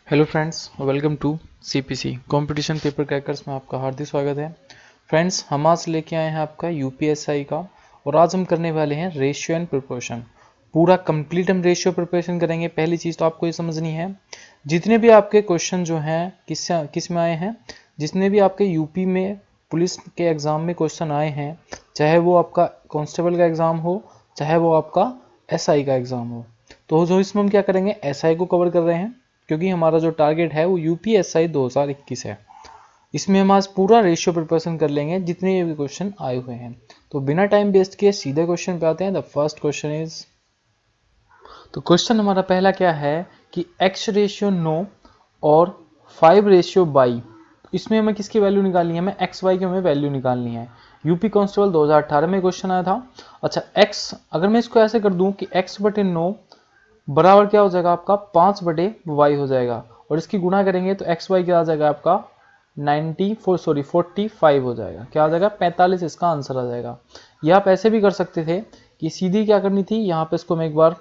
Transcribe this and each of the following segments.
Hello friends, welcome to CPC competition paper crackers में आपका हार्दिक स्वागत है। फ्रेंड्स, हम आज लेके आए हैं आपका यूपीएसआई का, और आज हम करने वाले हैं रेशियो एंड प्रोपोर्शन। पूरा कंप्लीट हम रेशियो प्रिपरेशन करेंगे। पहली चीज़ तो आपको ये समझनी है, जितने भी आपके क्वेश्चन जो हैं किस में आए हैं, जितने भी आपके यूपी में पुलिस के एग्ज़ाम में क्वेश्चन आए हैं, चाहे वो आपका कांस्टेबल का एग्ज़ाम हो, चाहे वो आपका एसआई का एग्ज़ाम हो, तो जो इसमें हम क्या करेंगे, एसआई को कवर कर रहे हैं, क्योंकि हमारा जो टारगेट है वो यूपीएसआई 2021 है। इसमें हम आज पूरा रेशियो प्रिपरेशन कर लेंगे जितने भी क्वेश्चन आए हुए हैं। तो बिना टाइम वेस्ट किए सीधे क्वेश्चन पे आते हैं। द फर्स्ट क्वेश्चन इज, तो क्वेश्चन हमारा पहला क्या है कि x रेशियो 9 और 5 रेशियो बाई, इसमें हमें किसकी वैल्यू निकालनी है, हमें एक्स वाई की हमें वैल्यू निकालनी है। यूपी कांस्टेबल 2018 में क्वेश्चन आया था। अच्छा, x अगर मैं इसको ऐसे कर दूं कि x बटे 9 बराबर क्या हो जाएगा आपका 5 बटे वाई हो जाएगा, और इसकी गुणा करेंगे तो एक्स वाई क्या आ जाएगा आपका 45 हो जाएगा। क्या आ जाएगा 45, इसका आंसर आ जाएगा। ये आप ऐसे भी कर सकते थे कि सीधी क्या करनी थी, यहाँ पे इसको मैं एक बार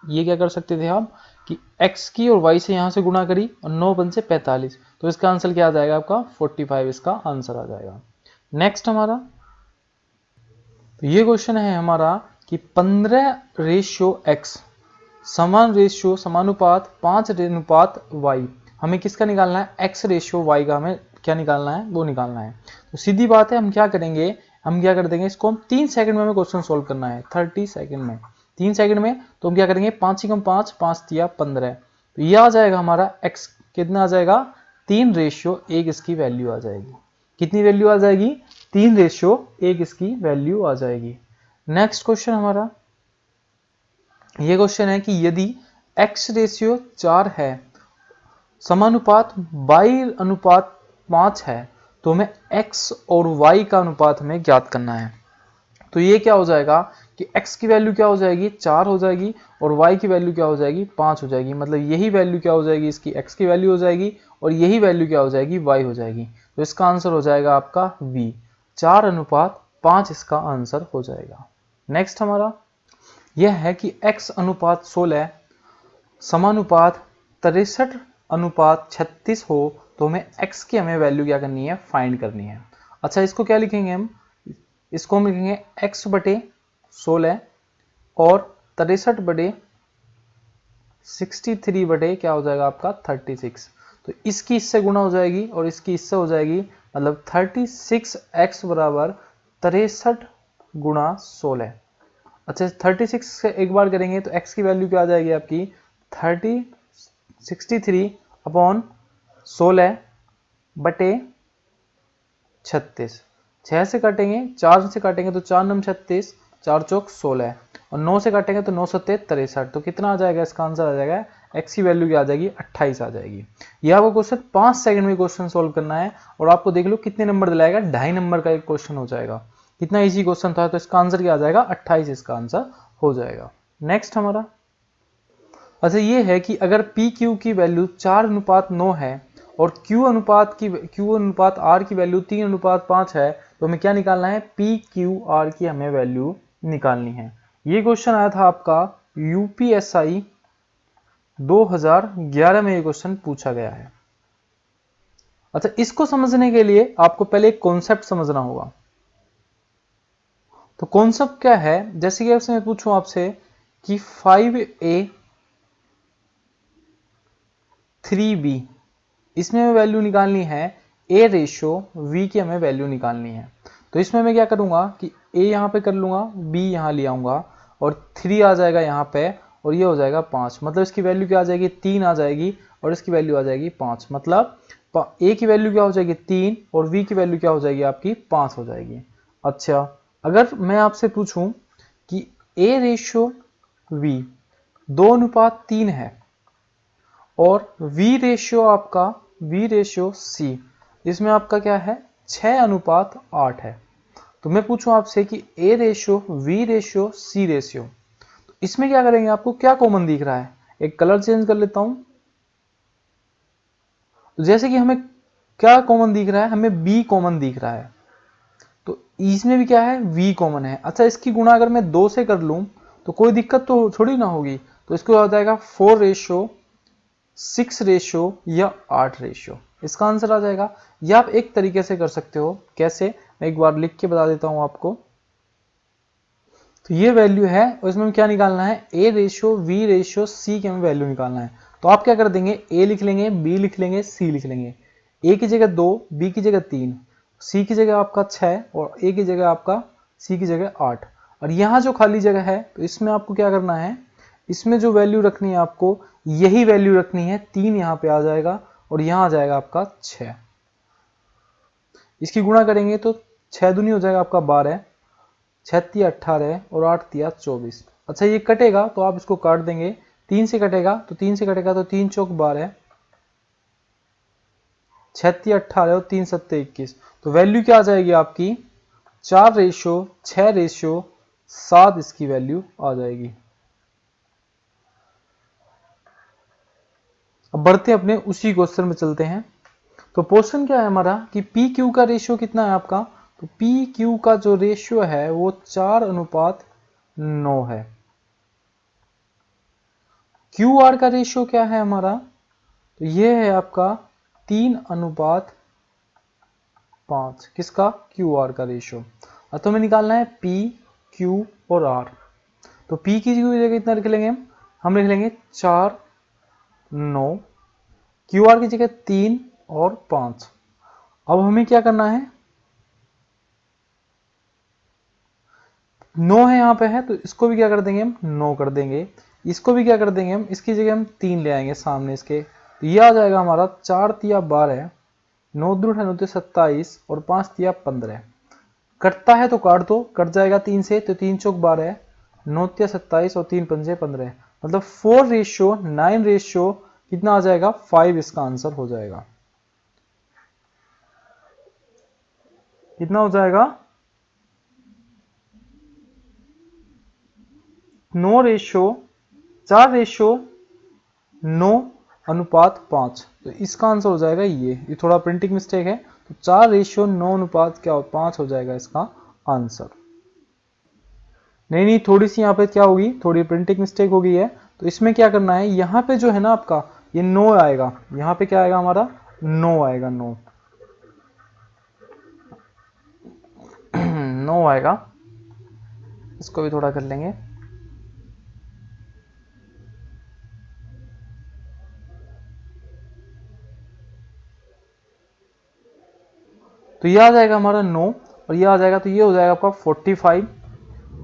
ये क्या कर सकते थे आप कि x की और y से यहाँ से गुणा करी और 9 बन से 45, तो इसका आंसर क्या आ जाएगा आपका 45, इसका आंसर आ जाएगा। नेक्स्ट हमारा, तो ये क्वेश्चन है हमारा कि 15 रेशियो x समान रेशियो समानुपात 5 अनुपात y, हमें किसका निकालना है, x रेशियो y का हमें क्या निकालना है, वो निकालना है। तो सीधी बात है, हम क्या करेंगे, हम क्या कर देंगे, इसको हम 3 सेकंड में हमें क्वेश्चन सोल्व करना है, 30 सेकंड में, 3 सेकंड में। तो हम क्या करेंगे, 5 कम 5, 5 तिया 15, तो ये आ जाएगा हमारा x कितना आ जाएगा 3 रेशियो 1, इसकी वैल्यू आ जाएगी। कितनी वैल्यू आ जाएगी, 3 रेशियो 1 इसकी वैल्यू आ जाएगी। नेक्स्ट क्वेश्चन हमारा ये क्वेश्चन है कि यदि x रेशियो 4 है, समानुपात y अनुपात 5 है, तो हमें x और y का अनुपात हमें ज्ञात करना है। तो ये क्या हो जाएगा कि x की वैल्यू क्या हो जाएगी 4 हो जाएगी, और y की वैल्यू क्या हो जाएगी 5 हो जाएगी। मतलब यही वैल्यू क्या हो जाएगी, इसकी x की वैल्यू हो जाएगी, और यही वैल्यू क्या हो जाएगी y हो जाएगी। तो इसका आंसर हो जाएगा आपका v, 4 अनुपात 5 इसका आंसर हो जाएगा। नेक्स्ट हमारा यह है कि x अनुपात 16 समानुपात 63 अनुपात 36 हो, तो हमें x की हमें वैल्यू क्या करनी है, फाइंड करनी है। अच्छा, इसको क्या लिखेंगे हम, इसको हम लिखेंगे x बटे 16 और 63 बटे 63 बटे क्या हो जाएगा आपका 36, तो इसकी इससे गुणा हो जाएगी और इसकी इससे हो जाएगी, मतलब 36x बराबर 63 गुणा 16। अच्छा, 36 से एक बार करेंगे तो x की वैल्यू क्या आ जाएगी आपकी 63 अपॉन 16 बटे 36। 6 से काटेंगे, 4 से काटेंगे तो 4 नम 36, 4 चौक 16, और 9 से काटेंगे तो 9 सत्ते 63, तो कितना आ जाएगा, इसका आंसर आ जाएगा x की वैल्यू क्या आ जाएगी 28 आ जाएगी। यह आपको क्वेश्चन 5 सेकंड में क्वेश्चन सोल्व करना है, और आपको देख लो कितने नंबर दिलाएगा, 2.5 नंबर का एक क्वेश्चन हो जाएगा। कितना इजी क्वेश्चन था, तो इसका आंसर क्या आ जाएगा 28, इसका आंसर हो जाएगा। नेक्स्ट हमारा, अच्छा ये है कि अगर पी क्यू की वैल्यू 4 अनुपात 9 है और Q अनुपात R की वैल्यू 3 अनुपात 5 है, तो हमें क्या निकालना है, पी क्यू आर की हमें वैल्यू निकालनी है। ये क्वेश्चन आया था आपका यूपीएसआई 2011 में, ये क्वेश्चन पूछा गया है। अच्छा, इसको समझने के लिए आपको पहले एक कॉन्सेप्ट समझना होगा। तो कॉन्सेप्ट क्या है, जैसे कि मैं पूछूं आपसे कि 5a 3b, इसमें हमें वैल्यू निकालनी है a रेशियो v की हमें वैल्यू निकालनी है। तो इसमें मैं क्या करूंगा कि a यहां पे कर लूंगा, b यहां ले आऊंगा, और 3 आ जाएगा यहां पे, और ये हो जाएगा 5, मतलब इसकी वैल्यू क्या आ जाएगी 3 आ जाएगी, और इसकी वैल्यू आ जाएगी 5, मतलब a की वैल्यू क्या हो जाएगी 3 और v की वैल्यू क्या हो जाएगी आपकी 5 हो जाएगी। अच्छा, अगर मैं आपसे पूछूं कि a रेशियो v 2 अनुपात 3 है, और V रेशियो C, इसमें आपका क्या है 6 अनुपात 8 है, तो मैं पूछूं आपसे कि A ratio V ratio C ratio, तो इसमें क्या करेंगे, आपको क्या कॉमन दिख रहा है, एक कलर चेंज कर लेता हूं। तो जैसे कि हमें क्या कॉमन दिख रहा है, हमें B कॉमन दिख रहा है, तो इसमें भी क्या है V कॉमन है। अच्छा, इसकी गुणा अगर मैं 2 से कर लूं तो कोई दिक्कत तो थोड़ी ना होगी, तो इसको आ जाएगा 4 रेशियो 6 रेशियो या 8 रेशियो, इसका आंसर आ जाएगा। या आप एक तरीके से कर सकते हो, कैसे, मैं एक बार लिख के बता देता हूं आपको। तो ये वैल्यू है और इसमें हमें क्या निकालना है, A ratio B ratio C की हमें वैल्यू निकालना है। तो आप क्या कर देंगे, ए लिख लेंगे, बी लिख लेंगे, सी लिख लेंगे। ए की जगह 2, बी की जगह 3, सी की जगह आपका 6 और ए की जगह आपका सी की जगह 8। और यहाँ जो खाली जगह है तो इसमें आपको क्या करना है, इसमें जो वैल्यू रखनी है आपको यही वैल्यू रखनी है। 3 यहाँ पे आ जाएगा और यहाँ आ जाएगा आपका 6। इसकी गुणा करेंगे तो 6 दूनी हो जाएगा आपका 12, 6 तिया 18 और 8 तिया 24। अच्छा ये कटेगा तो आप इसको काट देंगे, 3 से कटेगा तो 3 से कटेगा तो 3 चौक 12, 6 तिया 18 और 3 सत्ते 21। तो वैल्यू क्या आ जाएगी आपकी 4 रेशियो 6 रेशियो 7 इसकी वैल्यू आ जाएगी। अब बढ़ते अपने उसी क्वेश्चन में चलते हैं। तो क्वेश्चन क्या है हमारा कि पी क्यू का रेशियो कितना है आपका, तो पी क्यू का जो रेशियो है वो 4:9 है। क्यू आर का रेशियो क्या है हमारा, तो ये है आपका 3:5। किसका, क्यू आर का रेशियो। अब तो हमें निकालना है पी क्यू और आर। तो पी की जगह कितना लिख लेंगे हम लिख लेंगे 4:9, क्यू आर की जगह 3 और 5। अब हमें क्या करना है, 9 है यहाँ पे है तो इसको भी क्या कर देंगे हम 9 कर देंगे। इसको भी क्या कर देंगे हम, इसकी जगह हम 3 ले आएंगे सामने इसके। तो ये आ जाएगा हमारा 4 तिया 12, 9 दूनी 9 27 और 5 तिया 15। कटता है तो काट दो, कट जाएगा 3 से तो 3 चौक 12, 9 तिया 27 और 3 पंजे 15। मतलब 4:9 रेशियो कितना आ जाएगा 5, इसका आंसर हो जाएगा। कितना हो जाएगा 4:9:5। तो इसका आंसर हो जाएगा ये थोड़ा प्रिंटिंग मिस्टेक है। तो 4:9:5 हो जाएगा इसका आंसर। नहीं थोड़ी सी यहाँ पे क्या होगी, थोड़ी प्रिंटिंग मिस्टेक हो गई है। तो इसमें क्या करना है, यहाँ पे जो है ना आपका ये 9 आएगा, यहाँ पे क्या आएगा हमारा 9 आएगा, 9 आएगा। इसको भी थोड़ा कर लेंगे। तो ये आ जाएगा हमारा 9 और ये आ जाएगा, तो ये हो जाएगा आपका 45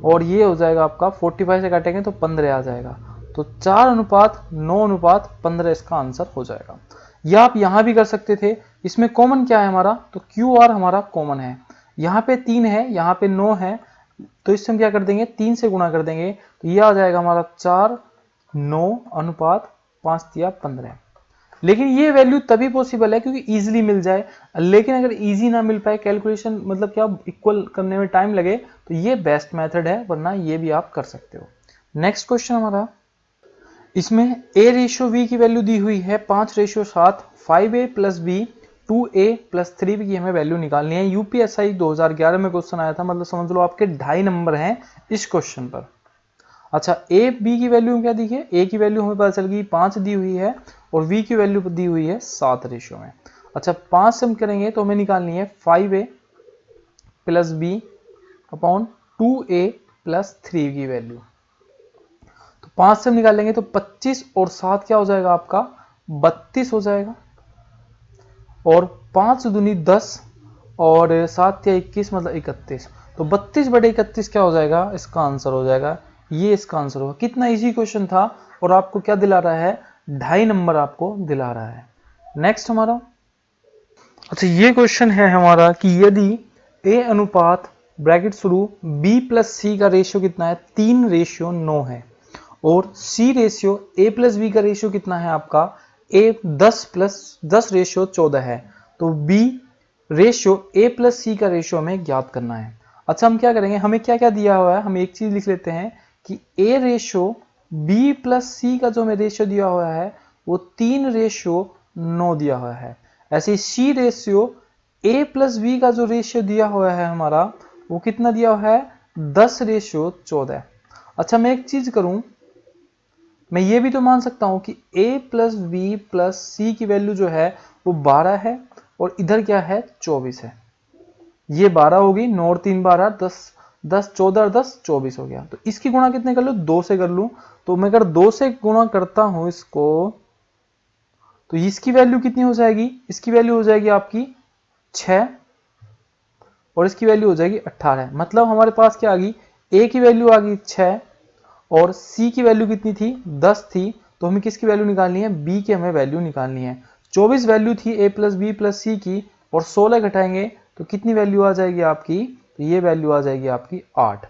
और ये हो जाएगा आपका 45 से काटेंगे तो 15 आ जाएगा। तो 4:9:15 इसका आंसर हो जाएगा। या आप यहां भी कर सकते थे। इसमें कॉमन क्या है हमारा, तो क्यू आर हमारा कॉमन है। यहाँ पे 3 है, यहाँ पे 9 है, तो इससे हम क्या कर देंगे 3 से गुणा कर देंगे। तो ये आ जाएगा हमारा 4:9:5 लेकिन ये वैल्यू तभी पॉसिबल है क्योंकि इजीली मिल जाए। लेकिन अगर इजी ना मिल पाए, कैलकुलेशन मतलब क्या इक्वल करने में टाइम लगे, तो ये बेस्ट मेथड है, वरना ये भी आप कर सकते हो। नेक्स्ट क्वेश्चन हमारा, इसमें a रेशियो v की वैल्यू दी हुई है 5:7, 5a + b 2a + 3b की हमें वैल्यू निकालनी है। यूपीएसआई 2011 में क्वेश्चन आया था, मतलब समझ लो आपके 2.5 नंबर हैं इस क्वेश्चन पर। अच्छा ए बी की वैल्यू क्या दी है, ए की वैल्यू हमें पता चल गई 5 दी हुई है और वी की वैल्यू दी हुई है 7 रेशियो में। अच्छा 5 से हम करेंगे तो हमें निकालनी है 5a + b अपॉन 2a + 3 की वैल्यू। तो 5 से हम निकाल लेंगे तो 25 और 7 क्या हो जाएगा आपका 32 हो जाएगा। और 5 दूनी 10 और 7 या 21 मतलब 31। तो 32/31 क्या हो जाएगा, इसका आंसर हो जाएगा, ये इसका आंसर होगा। कितना इजी क्वेश्चन था और आपको क्या दिला रहा है 2.5 नंबर आपको दिला रहा है। नेक्स्ट हमारा, अच्छा ये क्वेश्चन है हमारा कि यदि a अनुपात ब्रैकेट शुरू b + c का रेशियो कितना है 3:9 है और c रेशियो a + b का रेशियो कितना है आपका 10:14 है, तो b रेशियो a + c का रेशियो हमें ज्ञात करना है। अच्छा हम क्या करेंगे, हमें क्या क्या दिया हुआ है, हम एक चीज लिख लेते हैं कि a रेशियो b + c का जो हमें रेशियो दिया हुआ है वो 3:9 दिया हुआ है। ऐसे c रेशियो a + b का जो रेशियो दिया हुआ है हमारा वो कितना दिया हुआ है 10:14। अच्छा मैं एक चीज करूं, मैं ये भी तो मान सकता हूं कि a प्लस बी प्लस सी की वैल्यू जो है वो 12 है और इधर क्या है 24 है। ये 12 होगी, 9 और 3 12, 10 10 14 और 10 24 हो गया। तो इसकी गुणा कितने कर लूं, 2 से कर लूं। तो मैं अगर 2 से गुणा करता हूं इसको, तो इसकी वैल्यू कितनी हो जाएगी, इसकी वैल्यू हो जाएगी आपकी 6 और इसकी वैल्यू हो जाएगी 18। मतलब हमारे पास क्या आ गई, a की वैल्यू आ गई 6 और c की वैल्यू कितनी थी, 10 थी। तो हमें किसकी वैल्यू निकालनी है, b की हमें वैल्यू निकालनी है। 24 वैल्यू थी a प्लस बी प्लस सी की और 16 घटाएंगे तो कितनी वैल्यू आ जाएगी आपकी, तो ये वैल्यू आ जाएगी आपकी 8।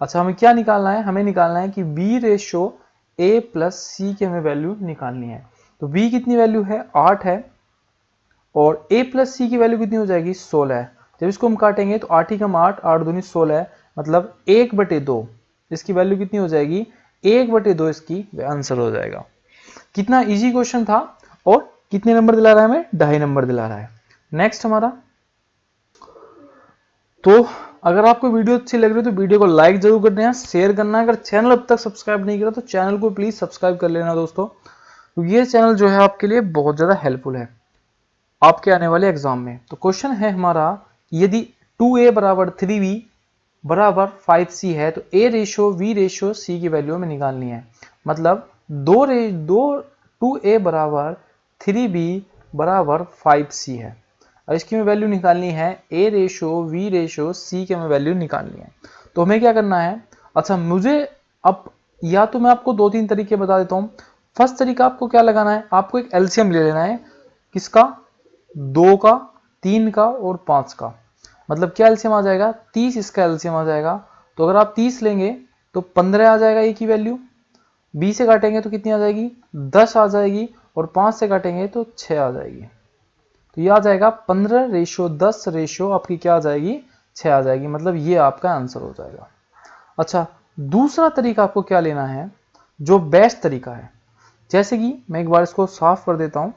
अच्छा हमें क्या निकालना है, हमें निकालना है कि b रेशो a प्लस सी की हमें वैल्यू निकालनी है। तो b कितनी वैल्यू है, 8 है और a प्लस सी की वैल्यू कितनी हो जाएगी, 16 है। जब इसको हम काटेंगे तो 8 ही कम 8, 8 दूनी 16, मतलब 1/2 इसकी वैल्यू कितनी हो जाएगी, 1/2 इसकी आंसर हो जाएगा। कितना इजी क्वेश्चन था और कितने नंबर दिला रहा है हमें, 2.5 नंबर दिला रहा है। नेक्स्ट हमारा, तो अगर आपको वीडियो अच्छी लग रही है तो वीडियो को लाइक जरूर कर देना, शेयर करना। अगर चैनल अब तक सब्सक्राइब नहीं किया तो चैनल को प्लीज सब्सक्राइब कर लेना दोस्तों, क्योंकि ये चैनल जो है आपके लिए बहुत ज्यादा हेल्पफुल है आपके आने वाले एग्जाम में। तो क्वेश्चन है हमारा, यदि 2a बराबर 3b बराबर 5c है तो a ratio v ratio c की वैल्यू में निकालनी है। मतलब 2a बराबर 3b बराबर 5c है और इसकी हमें वैल्यू निकालनी है, a ratio v ratio c की हमें वैल्यू निकालनी है। तो हमें क्या करना है, अच्छा मुझे अब या तो मैं आपको 2-3 तरीके बता देता हूँ। फर्स्ट तरीका आपको क्या लगाना है, आपको एक एलसीएम ले लेना है, किसका, 2 का, 3 का और 5 का। मतलब क्या एलसीएम आ जाएगा, 30 इसका एलसीएम आ जाएगा। तो अगर आप 30 लेंगे तो 15 आ जाएगा ए की वैल्यू, 20 से काटेंगे तो कितनी आ जाएगी, 10 आ जाएगी और 5 से काटेंगे तो 6 आ जाएगी। तो ये आ जाएगा 15 रेशो 10 रेशो आपकी क्या आ जाएगी, 6 आ जाएगी। मतलब ये आपका आंसर हो जाएगा। अच्छा दूसरा तरीका आपको क्या लेना है, जो बेस्ट तरीका है, जैसे कि मैं एक बार इसको साफ कर देता हूं।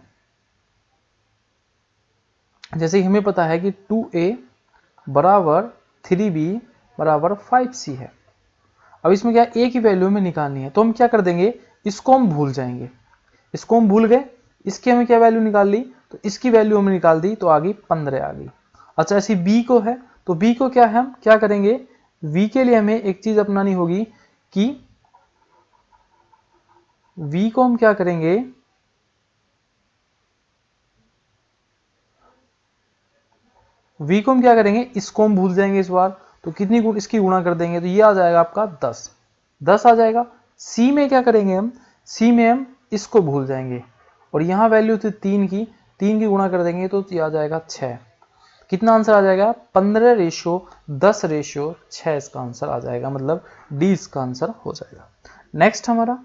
जैसे कि हमें पता है कि 2a बराबर 3b बराबर 5c है। अब इसमें क्या a की वैल्यू हमें निकालनी है, तो हम क्या कर देंगे, इसको हम भूल जाएंगे। इसको हम भूल गए, इसकी हमें क्या वैल्यू निकाल ली, तो इसकी वैल्यू हमने निकाल दी तो आ गई 15 आ गई। अच्छा ऐसी b को है, तो b को क्या है, हम क्या करेंगे, v के लिए हमें एक चीज अपनानी होगी कि v को हम क्या करेंगे, v को हम क्या करेंगे, इसको हम भूल जाएंगे इस बार। तो कितनी इसकी गुणा कर देंगे तो ये आ जाएगा आपका 10, 10 आ जाएगा। c में क्या करेंगे हम, c में हम इसको भूल जाएंगे और यहां वैल्यू थी 3 की, 3 की गुणा कर देंगे तो ये आ जाएगा 6। कितना आंसर आ जाएगा, 15 रेशो 10 रेशो 6 इसका आंसर आ जाएगा। मतलब डी इसका आंसर हो जाएगा। नेक्स्ट हमारा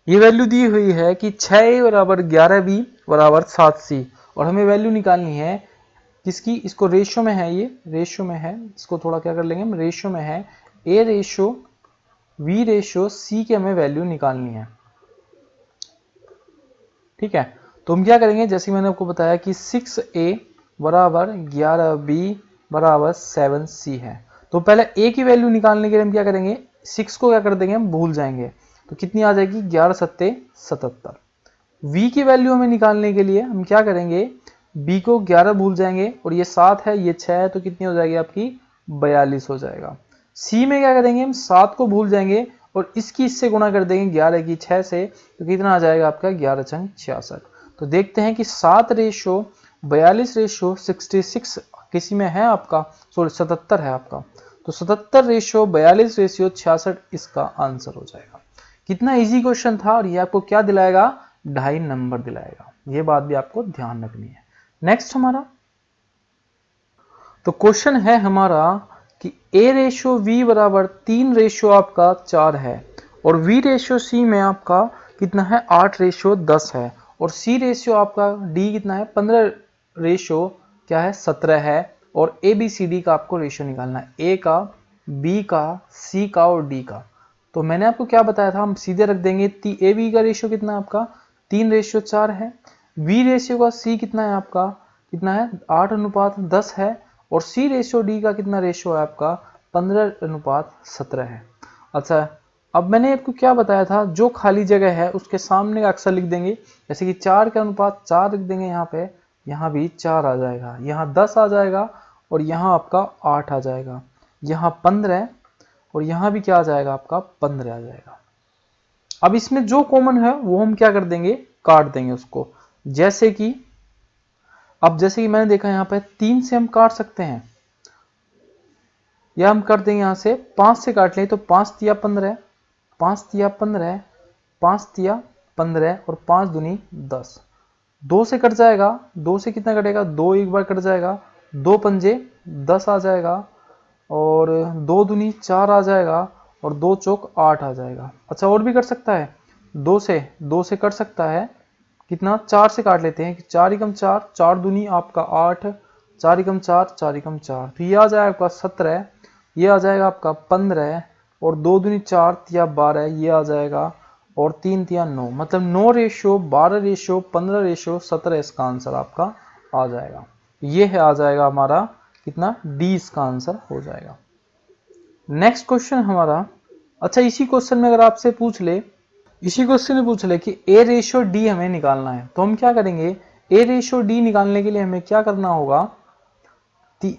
ये वैल्यू दी हुई है कि 6a बराबर 11b बराबर 7c और हमें वैल्यू निकालनी है किसकी, इसको रेशियो में है, ये रेशियो में है, इसको थोड़ा क्या कर लेंगे हम, रेशियो में है, a ratio v ratio c की हमें वैल्यू निकालनी है। ठीक है, तो हम क्या करेंगे, जैसे मैंने आपको बताया कि 6a बराबर 11b बराबर 7c है। तो पहले a की वैल्यू निकालने के लिए हम क्या करेंगे, 6 को क्या कर देंगे, हम भूल जाएंगे। तो कितनी आ जाएगी, 11 सत्ते 77। v की वैल्यू हमें निकालने के लिए हम क्या करेंगे, b को 11 भूल जाएंगे और ये 7 है ये 6 है तो कितनी हो जाएगी आपकी 42 हो जाएगा। c में क्या करेंगे, हम 7 को भूल जाएंगे और इसकी इससे गुणा कर देंगे 11 की 6 से तो कितना आ जाएगा आपका 11 छंग 66। तो देखते हैं कि 7 रेशो 42 रेशो 66 किसी में है आपका, सॉरी 77 है आपका। तो 77 रेशो 42 रेशियो 66 इसका आंसर हो जाएगा। कितना इजी क्वेश्चन था और ये आपको क्या दिलाएगा, 2.5 नंबर दिलाएगा। ये बात भी आपको ध्यान रखनी है। नेक्स्ट हमारा, तो क्वेश्चन है हमारा कि a रेशो v बराबर 3 रेशो आपका 4 है और v रेशो c में आपका कितना है 8 रेशो 10 है और c रेशियो आपका d कितना है 15 रेशो क्या है 17 है और a b c d का आपको रेशियो निकालना है, a का, b का, c का और d का। तो मैंने आपको क्या बताया था, हम सीधे रख देंगे a b का रेशियो कितना है आपका 3 रेशियो 4 है, v रेशियो का c कितना है आपका, कितना है 8:10 है और c रेशियो d का कितना रेशियो है आपका 15:17 है। अच्छा अब मैंने आपको क्या बताया था, जो खाली जगह है उसके सामने का अक्षर लिख देंगे, जैसे कि 4 के अनुपात 4 लिख देंगे यहाँ पे, यहाँ भी 4 आ जाएगा, यहाँ 10 आ जाएगा और यहाँ आपका 8 आ जाएगा, यहाँ 15 और यहाँ भी क्या आ जाएगा आपका 15 आ जाएगा। अब इसमें जो कॉमन है वो हम क्या कर देंगे, काट देंगे उसको। जैसे कि अब जैसे कि मैंने देखा यहाँ पे 3 से हम काट सकते हैं, या हम कर देंगे यहाँ से 5 से काट लें तो 5 तिया 15, 5 तिया 15, 5 तिया 15 और 5 दूनी 10। 2 से कट जाएगा, 2 से कितना कटेगा, 2 एक बार कट जाएगा, 2 पंजे 10 आ जाएगा और 2 दूनी 4 आ जाएगा और 2 चौक 8 आ जाएगा। अच्छा और भी कर सकता है, 2 से कट सकता है, कितना 4 से काट लेते हैं कि 4 एकम 4, 4 दूनी आपका 8, 4 एकम 4, 4 एकम 4, तो ये आ जाएगा आपका 17, ये आ जाएगा आपका 15 और 2 दूनी 4 तिया 12, ये आ जाएगा और 3 तिया 9, मतलब 9 रेशियो 12 रेशियो 15 रेशियो 17 इसका आंसर आपका आ जाएगा। ये है आ जाएगा हमारा कितना, डी इसका आंसर हो जाएगा। नेक्स्ट क्वेश्चन हमारा, अच्छा इसी क्वेश्चन में अगर आपसे पूछ ले, इसी क्वेश्चन में पूछ ले कि ए रेशियो डी हमें निकालना है, तो हम क्या करेंगे, ए रेशियो डी निकालने के लिए हमें क्या करना होगा,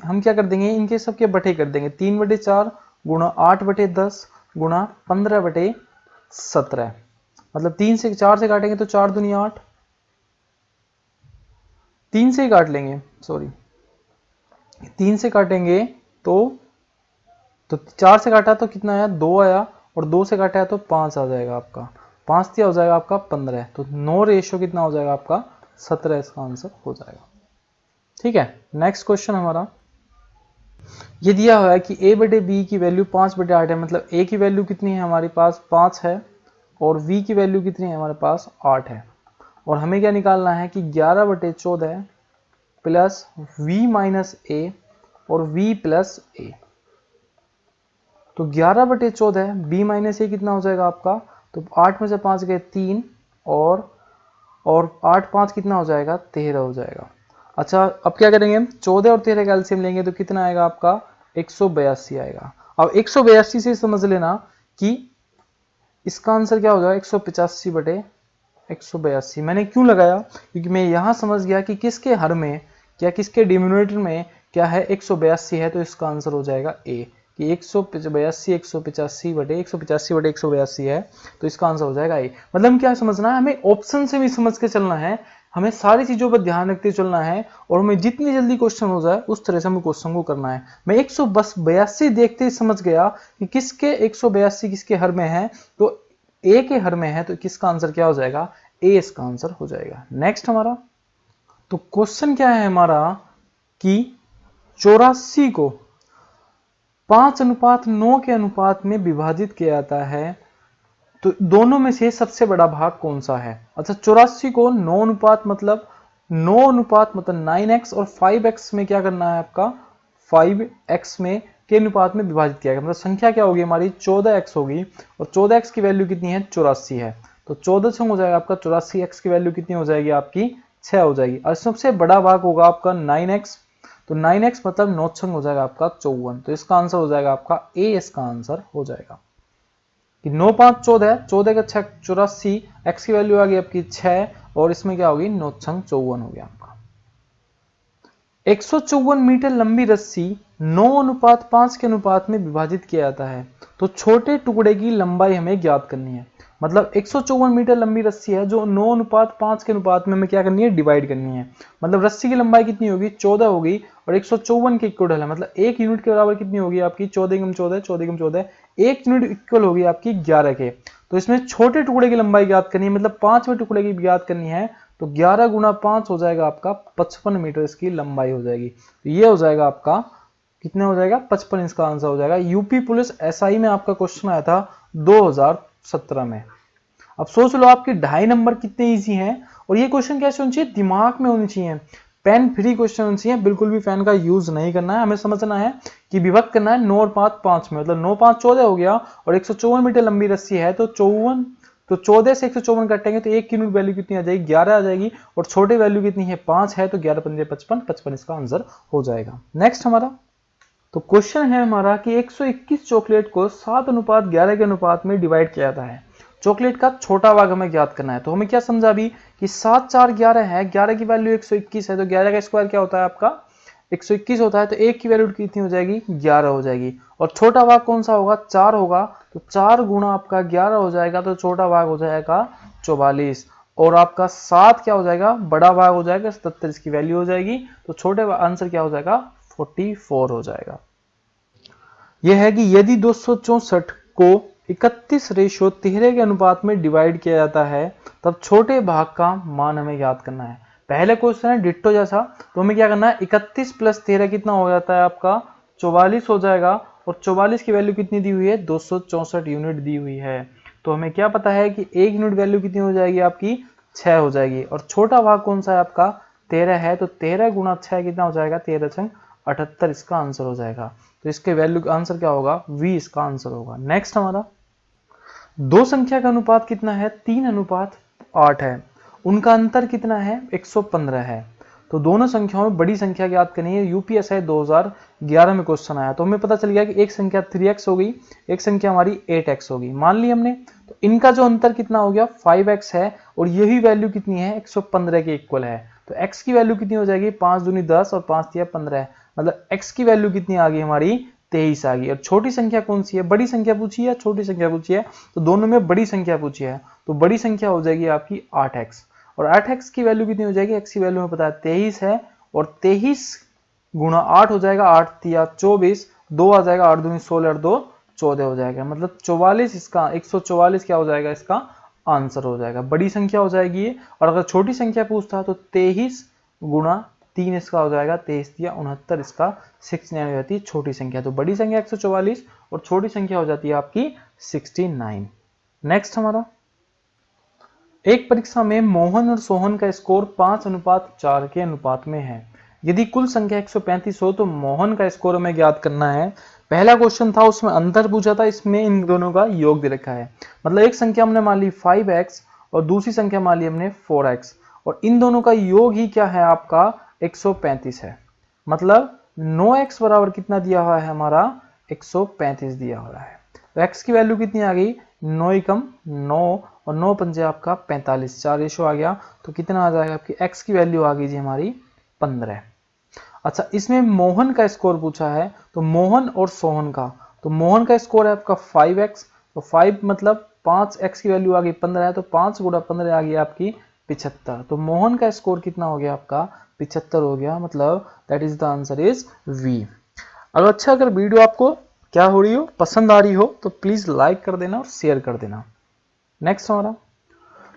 हम क्या कर देंगे, इनके सबके बटे कर देंगे, 3/4 गुणा 8/10 गुणा 15/17, मतलब 3 से 4 से काटेंगे तो 4 दूनी 8, 3 से ही काट लेंगे, सॉरी 3 से काटेंगे तो 4 से काटा तो कितना आया, 2 आया और 2 से काटा है तो 5 आ जाएगा आपका, 5 तिया हो जाएगा आपका 15, तो 9 रेशियो कितना हो जाएगा आपका 17 इसका आंसर हो जाएगा। ठीक है, नेक्स्ट क्वेश्चन हमारा, ये दिया हुआ है कि a/b की वैल्यू 5/8 है, मतलब a की वैल्यू कितनी है हमारे पास 5 है और v की वैल्यू कितनी है हमारे पास 8 है, और हमें क्या निकालना है कि 11/14 प्लस v माइनस a और v प्लस a, तो 11/14 b माइनस a कितना हो जाएगा आपका, तो 8 में से 5 गए 3 और 8 5 कितना हो जाएगा 13 हो जाएगा। अच्छा अब क्या करेंगे, 14 और 13 का एलसीएम लेंगे तो कितना आएगा आपका 182 आएगा। अब 182 से समझ लेना कि इसका आंसर क्या हो जाएगा 185/182। मैंने क्यों लगाया, क्योंकि मैं यहां समझ गया कि किसके हर में क्या किसके डिनोमिनेटर में क्या है 182 है, तो इसका आंसर हो जाएगा ए, कि 185/182 है तो इसका आंसर हो जाएगा ए। मतलब हम क्या समझना है, हमें ऑप्शन से भी समझ के चलना है, हमें सारी चीजों पर ध्यान रखते चलना है और हमें जितनी जल्दी क्वेश्चन हो जाए उस तरह से हमें क्वेश्चन को करना है। मैं 182 देखते ही समझ गया कि किसके 182 किसके हर में है, तो ए के हर में है, तो किसका आंसर क्या हो जाएगा ए इसका आंसर हो जाएगा। नेक्स्ट हमारा, तो क्वेश्चन क्या है हमारा कि 84 को 5:9 के अनुपात में विभाजित किया जाता है, तो दोनों में से सबसे बड़ा भाग कौन सा है। अच्छा 84 को 9 अनुपात मतलब 9x और 5x में क्या करना है आपका 5x में के अनुपात में विभाजित किया गया, मतलब संख्या क्या होगी हमारी 14x होगी और 14x की वैल्यू कितनी है 84 है, तो 14 से हो जाएगा आपका 84, x की वैल्यू कितनी हो जाएगी आपकी 6 हो जाएगी, और सबसे बड़ा भाग होगा आपका 9x, तो 9x मतलब 9 छंग हो जाएगा आपका 54, तो इसका आंसर हो जाएगा आपका ए इसका आंसर हो जाएगा कि 9 5 14, 14 का 6 84, x की वैल्यू आ गई आपकी 6 और इसमें क्या होगी 9 छंग 54 हो गया आपका। 154 मीटर लंबी रस्सी 9:5 के अनुपात में विभाजित किया जाता है, तो छोटे टुकड़े की लंबाई हमें ज्ञात करनी है। मतलब 154 मीटर लंबी रस्सी है जो 9:5 के अनुपात में हमें क्या करनी है डिवाइड करनी है, मतलब रस्सी की लंबाई कितनी होगी 14 होगी और 154 के इक्वल है, मतलब 1 यूनिट के बराबर कितनी होगी आपकी 14×14, 1 यूनिट इक्वल होगी आपकी 11 के, तो इसमें छोटे टुकड़े की लंबाई ज्ञात करनी है, मतलब 5वें टुकड़े की ज्ञात करनी है, तो 11 × 5 हो जाएगा आपका 55 मीटर इसकी लंबाई हो जाएगी, तो ये हो जाएगा आपका कितना हो जाएगा 55 इसका आंसर हो जाएगा। यूपी पुलिस एसआई में आपका क्वेश्चन आया था 2017 में। अब सोच लो आपके 2.5 नंबर कितने इजी हैं, और ये क्वेश्चन कैसे होने चाहिए दिमाग में होनी चाहिए, पेन फ्री क्वेश्चन होने चाहिए, बिल्कुल भी पेन का यूज नहीं करना है, हमें समझना है कि विभक्त करना है 9 और 5 5 में, मतलब 9 5 14 हो गया और 154 मीटर लंबी रस्सी है तो 14 से 154 काटेंगे तो 1 यूनिट वैल्यू कितनी आ जाएगी 11 आ जाएगी, और छोटे वैल्यू कितनी है 5 है, तो 11 × 55 55 इसका आंसर हो जाएगा। नेक्स्ट हमारा, तो क्वेश्चन है हमारा कि 121 चॉकलेट को 7:11 के अनुपात में डिवाइड किया जाता है। चॉकलेट का छोटा भाग हमें ज्ञात करना है। तो हमें क्या समझा अभी कि 7 4 11 है, 11 की वैल्यू 121 है, तो 11 का स्क्वायर क्या होता है आपका 121 होता है, तो 1 की वैल्यू कितनी हो जाएगी 11 हो जाएगी। और छोटा भाग कौन सा होगा 4 होगा, तो 4 गुणा आपका 11 हो जाएगा, तो छोटा भाग हो जाएगा 44। और आपका 7 क्या हो जाएगा बड़ा भाग हो जाएगा 77, इसकी वैल्यू हो जाएगी, तो छोटे आंसर क्या हो जाएगा 44 हो जाएगा। यह है कि यदि 264 को 31:13 के अनुपात में डिवाइड किया जाता है तब छोटे भाग का मान हमें याद करना है। पहले क्वेश्चन है डिट्टो जैसा, तो हमें क्या करना है 31 + 13 कितना हो जाता है आपका 44 हो जाएगा, और 44 की वैल्यू कितनी दी हुई है 264 यूनिट दी हुई है। तो हमें क्या पता है कि 1 यूनिट वैल्यू कितनी हो जाएगी आपकी 6 हो जाएगी, और छोटा भाग कौन सा है आपका 13 है, तो 13 गुणा 6 कितना हो जाएगा 13 × 78 इसका आंसर हो जाएगा। तो इसके वैल्यू का आंसर क्या होगा V इसका आंसर होगा। नेक्स्ट हमारा दो संख्या का अनुपात कितना है 3:8 है, उनका अंतर कितना है 115 है। तो दोनों संख्याओं में बड़ी संख्या ज्ञात करनी है। यूपीएसआई 2011 में क्वेश्चन आया, तो हमें पता चल गया कि एक संख्या 3x हो गई, एक संख्या हमारी 8x होगी मान ली हमने। तो इनका जो अंतर कितना हो गया 5x है, और यही वैल्यू कितनी है 115 के इक्वल है। तो x की वैल्यू कितनी हो जाएगी 5 दूनी 10 और 5 तिया 15, मतलब x की वैल्यू कितनी आ गई हमारी 23 आ गई। और छोटी संख्या कौन सी है बड़ी संख्या पूछी है छोटी संख्या पूछी है, तो दोनों में बड़ी संख्या पूछी है, तो बड़ी संख्या हो जाएगी आपकी 8x। और 8x की वैल्यू कितनी हो जाएगी x की वैल्यू में पता है 23 है, और 23 गुणा 8 हो जाएगा 8 तिया 24, 2 आ जाएगा 8 दूनी 16 और 2 14 हो जाएगा, मतलब 44 इसका 144 क्या हो जाएगा इसका आंसर हो जाएगा। बड़ी संख्या हो जाएगी ये। और अगर छोटी संख्या पूछता तो 23 गुणा 3 इसका हो जाएगा 23 या 69 इसका 69 हो जाती है छोटी संख्या। तो बड़ी संख्या 144 और छोटी संख्या हो जाती है आपकी 69। नेक्स्ट हमारा एक परीक्षा में मोहन और सोहन का स्कोर 5:4 के अनुपात में है। यदि कुल संख्या 135 हो तो मोहन का स्कोर हमें ज्ञात करना है। पहला क्वेश्चन था उसमें अंतर पूछा था, इसमें इन दोनों का योग दे रखा है। मतलब एक संख्या हमने मान ली 5x और दूसरी संख्या मान ली हमने 4x, और इन दोनों का योग ही क्या है आपका 135 है। मतलब 9x बराबर कितना दिया हुआ है हमारा 135 दिया हुआ है। तो x की वैल्यू कितनी आ गई 9 एकम 9 और 9 पंजे आपका 45, 4 रेशो आ गया, तो कितना आ जाएगा आपकी x की वैल्यू आ गई जी हमारी 15। अच्छा इसमें मोहन का स्कोर पूछा है, तो मोहन और सोहन का, तो मोहन का स्कोर है आपका 5x, तो 5 मतलब 5x की वैल्यू आ गई 15 है, तो 5 गुणा 15 आ गई आपकी 75। तो मोहन का स्कोर कितना हो गया आपका 75 हो गया, मतलब that is the answer is V। अगर वीडियो आपको क्या हो रही हो पसंद आ रही हो तो प्लीज लाइक कर देना और शेयर कर देना। नेक्स्ट हमारा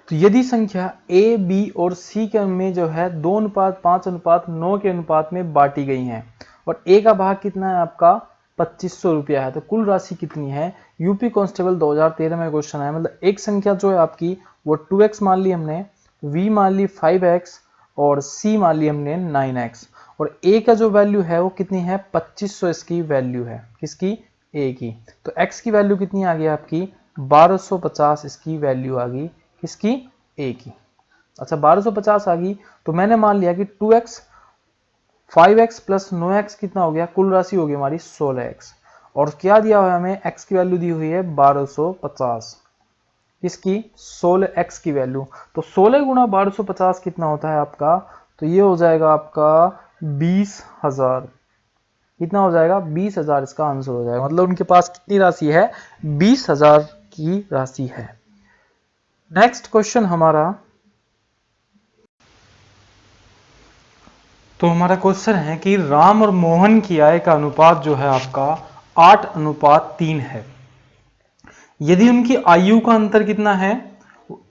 तो यदि संख्या A, B और C के में जो है 2:5:9 के अनुपात में बांटी गई हैं, और A का भाग कितना है आपका 2500 रुपया है, तो कुल राशि कितनी है। यूपी कांस्टेबल 2013 में क्वेश्चन है। मतलब एक संख्या जो है आपकी वो 2x मान ली हमने, V मान ली 5x और C मान ली हमने 9x, और A का जो वैल्यू है वो कितनी है 2500 इसकी वैल्यू है, किसकी A की। तो x की वैल्यू कितनी आ गई आपकी 1250 इसकी वैल्यू आ गई, किसकी A की। अच्छा 1250 आ गई, तो मैंने मान लिया कि 2x 5x प्लस 9x कितना हो गया, कुल राशि हो गई हमारी 16x, और क्या दिया हुआ है हमें x की वैल्यू दी हुई है 1250, किसकी 16x की वैल्यू। तो 16 गुणा 1250 कितना होता है आपका, तो ये हो जाएगा आपका 20,000, कितना हो जाएगा 20,000 इसका आंसर हो जाएगा। मतलब उनके पास कितनी राशि है 20,000 की राशि है। नेक्स्ट क्वेश्चन हमारा, तो हमारा क्वेश्चन है कि राम और मोहन की आय का अनुपात जो है आपका 8:3 है। यदि उनकी आयु का अंतर कितना है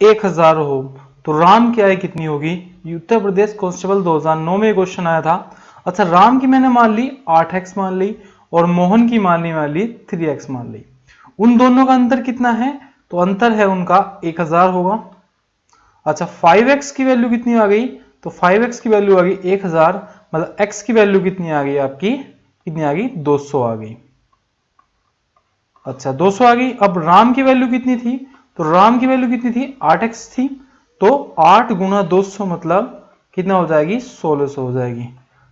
1000 हो तो राम की आय कितनी होगी। उत्तर प्रदेश कांस्टेबल 2009 में क्वेश्चन आया था। अच्छा राम की मैंने मान ली 8x मान ली, और मोहन की मान ली 3x मान ली। उन दोनों का अंतर कितना है, तो अंतर है उनका 1000 होगा। अच्छा 5x की वैल्यू कितनी आ गई, तो 5x की वैल्यू आ गई 1000, मतलब x की वैल्यू कितनी आ गई आपकी, कितनी आ गई 200 आ गई। अच्छा 200 आ गई। अब राम की वैल्यू कितनी थी, तो राम की वैल्यू कितनी थी 8x थी, तो 8 गुणा 200 मतलब कितना हो जाएगी 1600 हो जाएगी।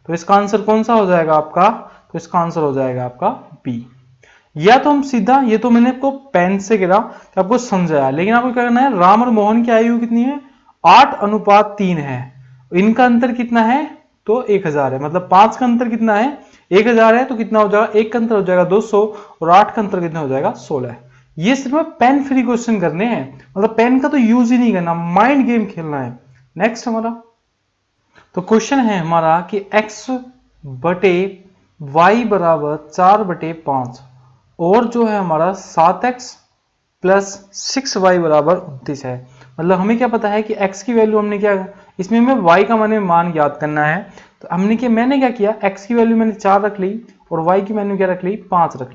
तो इसका आंसर कौन सा हो जाएगा आपका तो इसका आंसर हो जाएगा आपका बी। या तो हम सीधा, ये तो मैंने आपको पेन से गिरा तो आपको समझाया, लेकिन आपको क्या करना है, राम और मोहन की आयु कितनी है, 8:3 है। इनका अंतर कितना है, तो 1000 है। मतलब 5 का अंतर कितना है, 1000 है, तो कितना हो जाएगा, 1 का अंतर हो जाएगा 200 और 8 का अंतर कितना हो जाएगा 16। ये सिर्फ पेन फ्री क्वेश्चन करने हैं, मतलब पेन का तो यूज ही नहीं करना, माइंड गेम खेलना है। नेक्स्ट हमारा तो क्वेश्चन है हमारा कि x बटे वाई बराबर 4/5 और जो है हमारा 7x प्लस 6y बराबर 29 है। मतलब हमें क्या पता है कि x की वैल्यू हमने क्या, इसमें हमें y का मान याद करना है। तो हमने क्या, मैंने क्या किया, x की वैल्यू मैंने 4 रख ली और y की वैल्यू क्या रख ली, 5 रख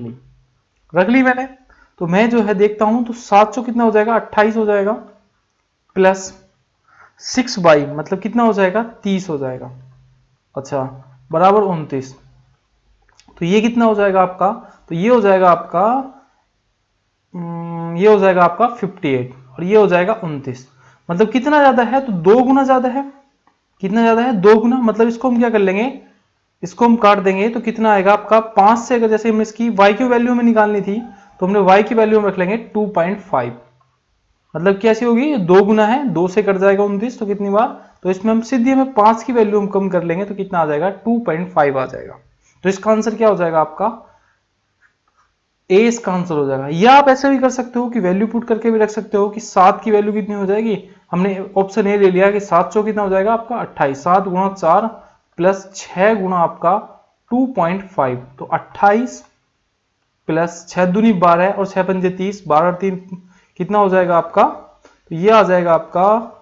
ली मैंने। तो मैं जो है देखता हूं, तो 700 कितना हो जाएगा, 28 हो जाएगा, प्लस 6y मतलब कितना हो जाएगा, 30 हो जाएगा। अच्छा, बराबर 29। तो ये कितना हो जाएगा आपका, तो ये हो जाएगा आपका 58 और ये हो जाएगा 29। मतलब कितना ज्यादा है, तो 2 गुना ज्यादा है। कितना ज्यादा है, 2 गुना। मतलब इसको हम क्या कर लेंगे, इसको हम काट देंगे तो कितना आएगा आपका 5 से, अगर जैसे हम इसकी y की वैल्यू में निकालनी थी तो हमने y की वैल्यू में रख लेंगे 2.5। मतलब कैसी होगी, 2 गुना है, 2 से कट जाएगा 29, तो कितनी बार, तो इसमें हम सीधे हमें 5 की वैल्यू हम कम कर लेंगे तो कितना आ जाएगा, 2.5 आ जाएगा। तो इसका आंसर क्या हो जाएगा आपका, ए इसका आंसर हो जाएगा। या आप ऐसे भी कर सकते हो कि वैल्यू पुट करके भी रख सकते हो कि 7 की वैल्यू कितनी हो जाएगी, हमने ऑप्शन ए ले लिया कि 700 कितना हो जाएगा आपका 28, 7 गुणा 4 प्लस 6 गुणा आपका 2.5, तो 28 प्लस 6 दूनी 12 और 6 पंजे 30, 12 और 3 कितना हो जाएगा आपका, तो ये आ जाएगा आपका,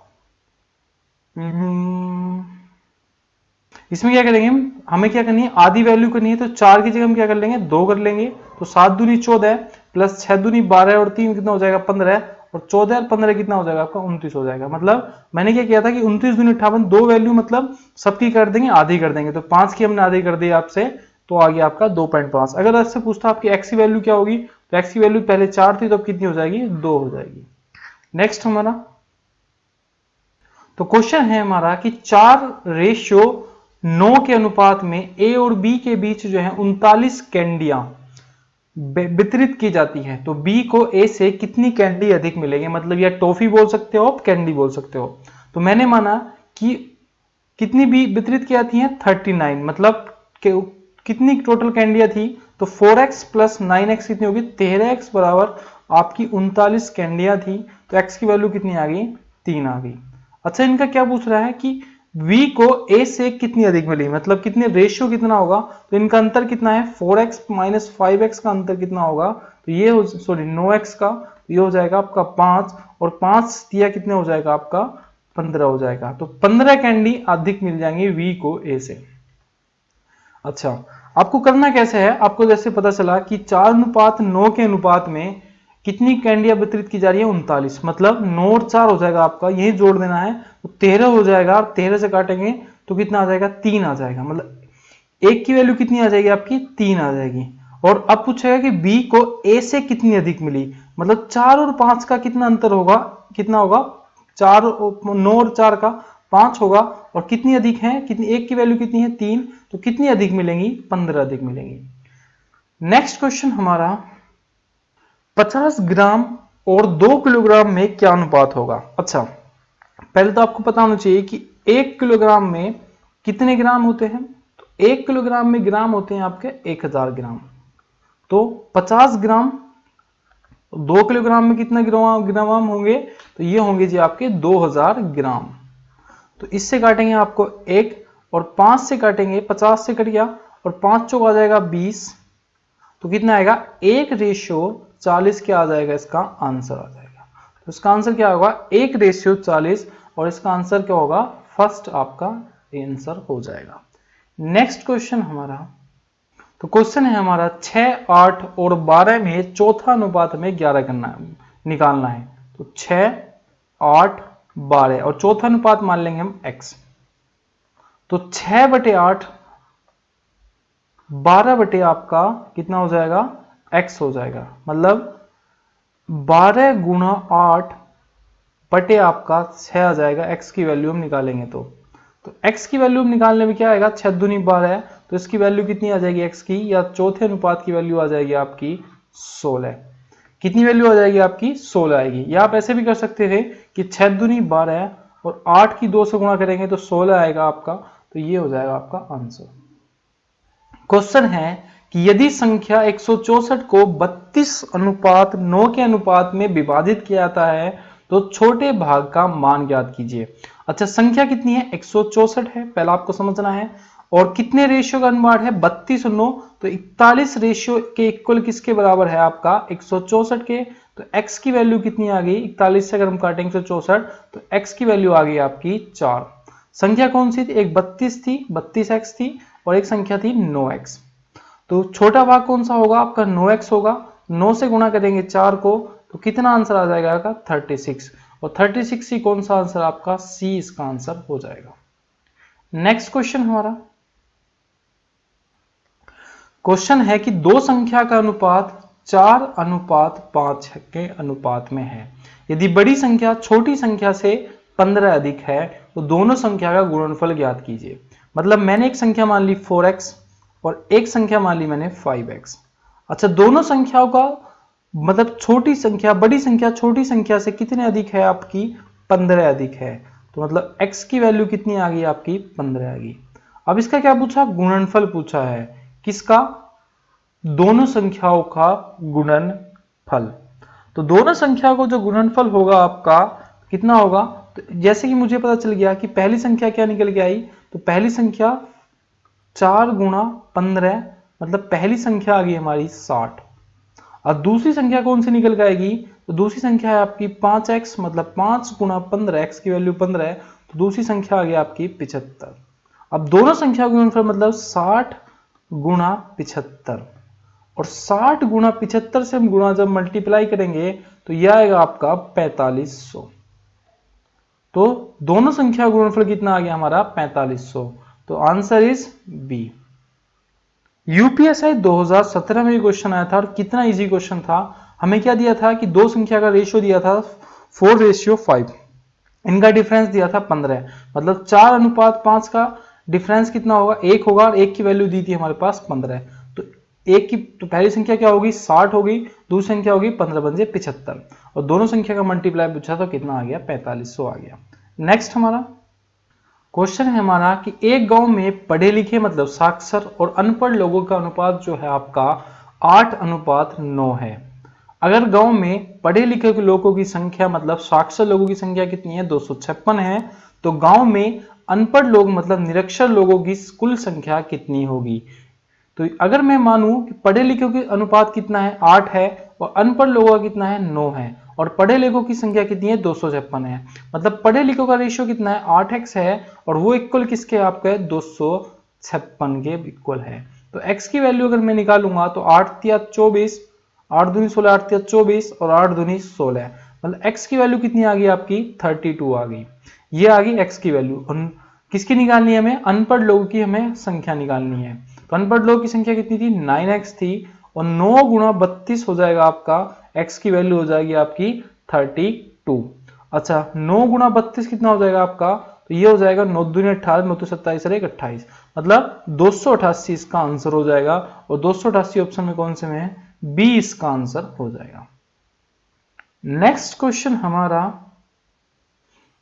इसमें क्या करेंगे हमें क्या करनी है, आधी वैल्यू करनी है, तो 4 की जगह हम क्या कर लेंगे, 2 कर लेंगे। तो 7 दूनी 14 प्लस 6 दूनी 12 और 3 कितना हो जाएगा 15 और 14 और 15 कितना हो जाएगा आपका 29 हो जाएगा। मतलब मैंने क्या किया था कि 29 दूनी 58, 2 वैल्यू मतलब सबकी कर देंगे, आधी कर देंगे। तो 5 की हमने आधी कर दी आपसे, तो आ गया आपका 2.5। अगर आपसे पूछता आपकी x की वैल्यू क्या होगी, तो x की वैल्यू पहले 4 थी, तो अब कितनी हो जाएगी, 2 हो जाएगी। नेक्स्ट हमारा तो क्वेश्चन है हमारा कि 4:9 के अनुपात में ए और बी के बीच जो है 39 कैंडियां वितरित की जाती हैं, तो बी को ए से कितनी कैंडी अधिक मिलेंगे। मतलब या टॉफी बोल सकते हो आप, कैंडी बोल सकते हो। तो मैंने माना कि कितनी बी वितरित की जाती हैं, 39। मतलब कितनी टोटल कैंडियां थी, तो 4x प्लस 9x कितनी होगी, 13x बराबर आपकी 39 कैंडियां थी। तो x की वैल्यू कितनी आ गई, 3 आ गई। अच्छा, इनका क्या पूछ रहा है कि v को a से कितनी अधिक मिली, मतलब कितने रेशियो कितना होगा। तो इनका अंतर कितना है, 4x माइनस 5x का अंतर कितना होगा, तो ये हो, सॉरी 9x का, ये हो जाएगा आपका 5 और 5 दिया कितने हो जाएगा आपका 15 हो जाएगा। तो 15 कैंडी अधिक मिल जाएंगे v को a से। अच्छा, आपको करना कैसे है, आपको जैसे पता चला कि 4:9 के अनुपात में कितनी कैंडियां वितरित की जा रही है, 39। मतलब 9 और 4 हो जाएगा आपका, यही जोड़ देना है, तो 13 हो जाएगा। आप 13 से काटेंगे तो कितना आ जाएगा, 3 आ जाएगा। मतलब एक की वैल्यू कितनी आ जाएगी आपकी, 3 आ जाएगी। और अब पूछेगा कि बी को ए से कितनी अधिक मिली, मतलब 4 और 5 का कितना अंतर होगा, कितना होगा, 9 और 4 का 5 होगा। और कितनी अधिक है, कितनी, एक की वैल्यू कितनी है, 3, तो कितनी अधिक मिलेंगी, 15 अधिक मिलेंगी। नेक्स्ट क्वेश्चन हमारा 50 ग्राम और 2 किलोग्राम में क्या अनुपात होगा। अच्छा, पहले तो आपको पता होना चाहिए कि 1 किलोग्राम में कितने ग्राम होते हैं। तो 1 किलोग्राम में ग्राम होते हैं आपके 1000 ग्राम। तो 50 ग्राम 2 किलोग्राम में कितना ग्राम होंगे, तो ये होंगे जी आपके 2000 ग्राम। तो इससे काटेंगे आपको 1 और 5 से काटेंगे, 50 से कट गया और 5 चौक आ जाएगा 20, तो कितना आएगा 1:40 क्या आ जाएगा, इसका आंसर आ जाएगा। तो इसका आंसर क्या होगा, 1:40 और इसका आंसर क्या होगा, फर्स्ट आपका आंसर हो जाएगा। नेक्स्ट क्वेश्चन हमारा तो क्वेश्चन है हमारा 6, 8 और 12 में चौथा अनुपात में 11 निकालना है। तो 6, 8, 12 और चौथा अनुपात मान लेंगे हम x। तो 6/8 12 आपका कितना हो जाएगा, x हो जाएगा। मतलब 12 गुणा 8 बटे आपका 6 आ जाएगा, x की वैल्यू हम निकालेंगे तो तो x की वैल्यू निकालने में क्या आएगा, 6 दूनी 12 है, तो इसकी वैल्यू कितनी आ जाएगी x की, या चौथे अनुपात की वैल्यू आ जाएगी आपकी 16। कितनी वैल्यू आ जाएगी आपकी, 16 आएगी। या आप ऐसे भी कर सकते थे कि 6 दूनी 12 है और 8 की 2 से गुणा करेंगे तो 16 आएगा आपका, तो ये हो जाएगा आपका आंसर। क्वेश्चन है कि यदि संख्या 164 को 32:9 के अनुपात में विभाजित किया जाता है तो छोटे भाग का मान ज्ञात कीजिए। अच्छा, संख्या कितनी है, 164 है, पहला आपको समझना है, और कितने रेशियो का अनुपात है, 32:9, तो 41 रेशियो के इक्वल किसके बराबर है आपका, 164 के। तो x की वैल्यू कितनी आ गई, 41 से अगर हम काटेंगे 164 तो x की वैल्यू आ गई आपकी 4। संख्या कौन सी थी, एक 32 थी, 32x थी, और एक संख्या थी 9x। तो छोटा भाग कौन सा होगा आपका, 9x होगा। 9 से गुणा करेंगे 4 को तो कितना आंसर आ जाएगा आपका, 36, और 36 ही कौन सा आंसर आपका, सी इसका आंसर हो जाएगा। नेक्स्ट क्वेश्चन हमारा क्वेश्चन है कि दो संख्या का अनुपात 4:5 के अनुपात में है। यदि बड़ी संख्या छोटी संख्या से 15 अधिक है तो दोनों संख्या का गुणनफल ज्ञात कीजिए। मतलब मैंने एक संख्या मान ली 4x और एक संख्या मान ली मैंने 5x। अच्छा, दोनों संख्याओं का मतलब छोटी संख्या बड़ी संख्या छोटी संख्या से कितने अधिक है आपकी, 15 अधिक है, तो मतलब x की वैल्यू कितनी आ गई आपकी, 15 आ गई। अब इसका क्या पूछा, गुणनफल पूछा है, किसका, दोनों संख्याओं का गुणनफल। तो दोनों संख्या को जो गुणनफल होगा आपका कितना होगा, तो जैसे कि मुझे पता चल गया कि पहली संख्या क्या निकल के आई, तो पहली संख्या 4 गुणा 15, मतलब पहली संख्या आ गई हमारी 60। अब दूसरी संख्या कौन सी निकल के आएगी, तो दूसरी संख्या है आपकी 5x, मतलब 5 गुणा 15, x की वैल्यू 15 है, तो दूसरी संख्या आ गई आपकी 75। अब दोनों संख्या का गुणनफल मतलब 60 गुणा 75, और 60 गुणा 75 से हम गुणा जब मल्टीप्लाई करेंगे तो यह आएगा आपका 4500। तो दोनों संख्या का गुणनफल कितना आ गया हमारा, 4500। तो आंसर इज बी। यूपीएसआई 2017 में क्वेश्चन आया था और कितना इजी क्वेश्चन था। हमें क्या दिया था कि दो संख्या का रेशियो दिया था 4:5, इनका डिफरेंस दिया था 15, मतलब 4:5 का डिफरेंस कितना होगा, 1 होगा, और 1 की वैल्यू दी थी हमारे पास 15। तो एक की तो पहली संख्या क्या होगी, 60 होगी, दूसरी संख्या होगी 15 बन 75, और दोनों संख्या का मल्टीप्लाई पूछा तो कितना आ गया, 4500 आ गया। नेक्स्ट हमारा क्वेश्चन है हमारा कि एक गांव में पढ़े लिखे मतलब साक्षर और अनपढ़ लोगों का अनुपात जो है आपका 8:9 है। अगर गांव में पढ़े लिखे लोगों की संख्या मतलब साक्षर लोगों की संख्या कितनी है, 256 है, तो गांव में अनपढ़ लोग मतलब निरक्षर लोगों की कुल संख्या कितनी होगी। तो अगर मैं मानूं कि पढ़े लिखे की अनुपात कितना है, 8 है, और अनपढ़ लोगों का कितना है, 9 है, और पढ़े लिखों की संख्या कितनी है, 256 है, मतलब पढ़े लिखों का रेशियो कितना है, 8x है, और वो इक्वल किसके आपका 256 के इक्वल है। तो x की वैल्यू अगर मैं निकालूंगा तो 8 या 24, 8 दूनी 16, 8 या 24, और 8 दूनी 16, मतलब x की वैल्यू कितनी आ गई आपकी, 32 आ गई। ये आ गई x की वैल्यू। किसकी निकालनी है हमें, अनपढ़ लोगों की हमें संख्या निकालनी है। तो अनपढ़ लोगों की संख्या कितनी थी, 9x थी, और 9 गुणा 32 हो जाएगा आपका, x की वैल्यू हो जाएगी आपकी 32। अच्छा, 9 गुणा 32 कितना हो जाएगा आपका, तो ये हो जाएगा 9 दूनी 18, 9 तो 27 और 28, मतलब 288 इसका आंसर हो जाएगा। और 288 ऑप्शन में कौन से में है, बी इसका आंसर हो जाएगा। नेक्स्ट क्वेश्चन हमारा,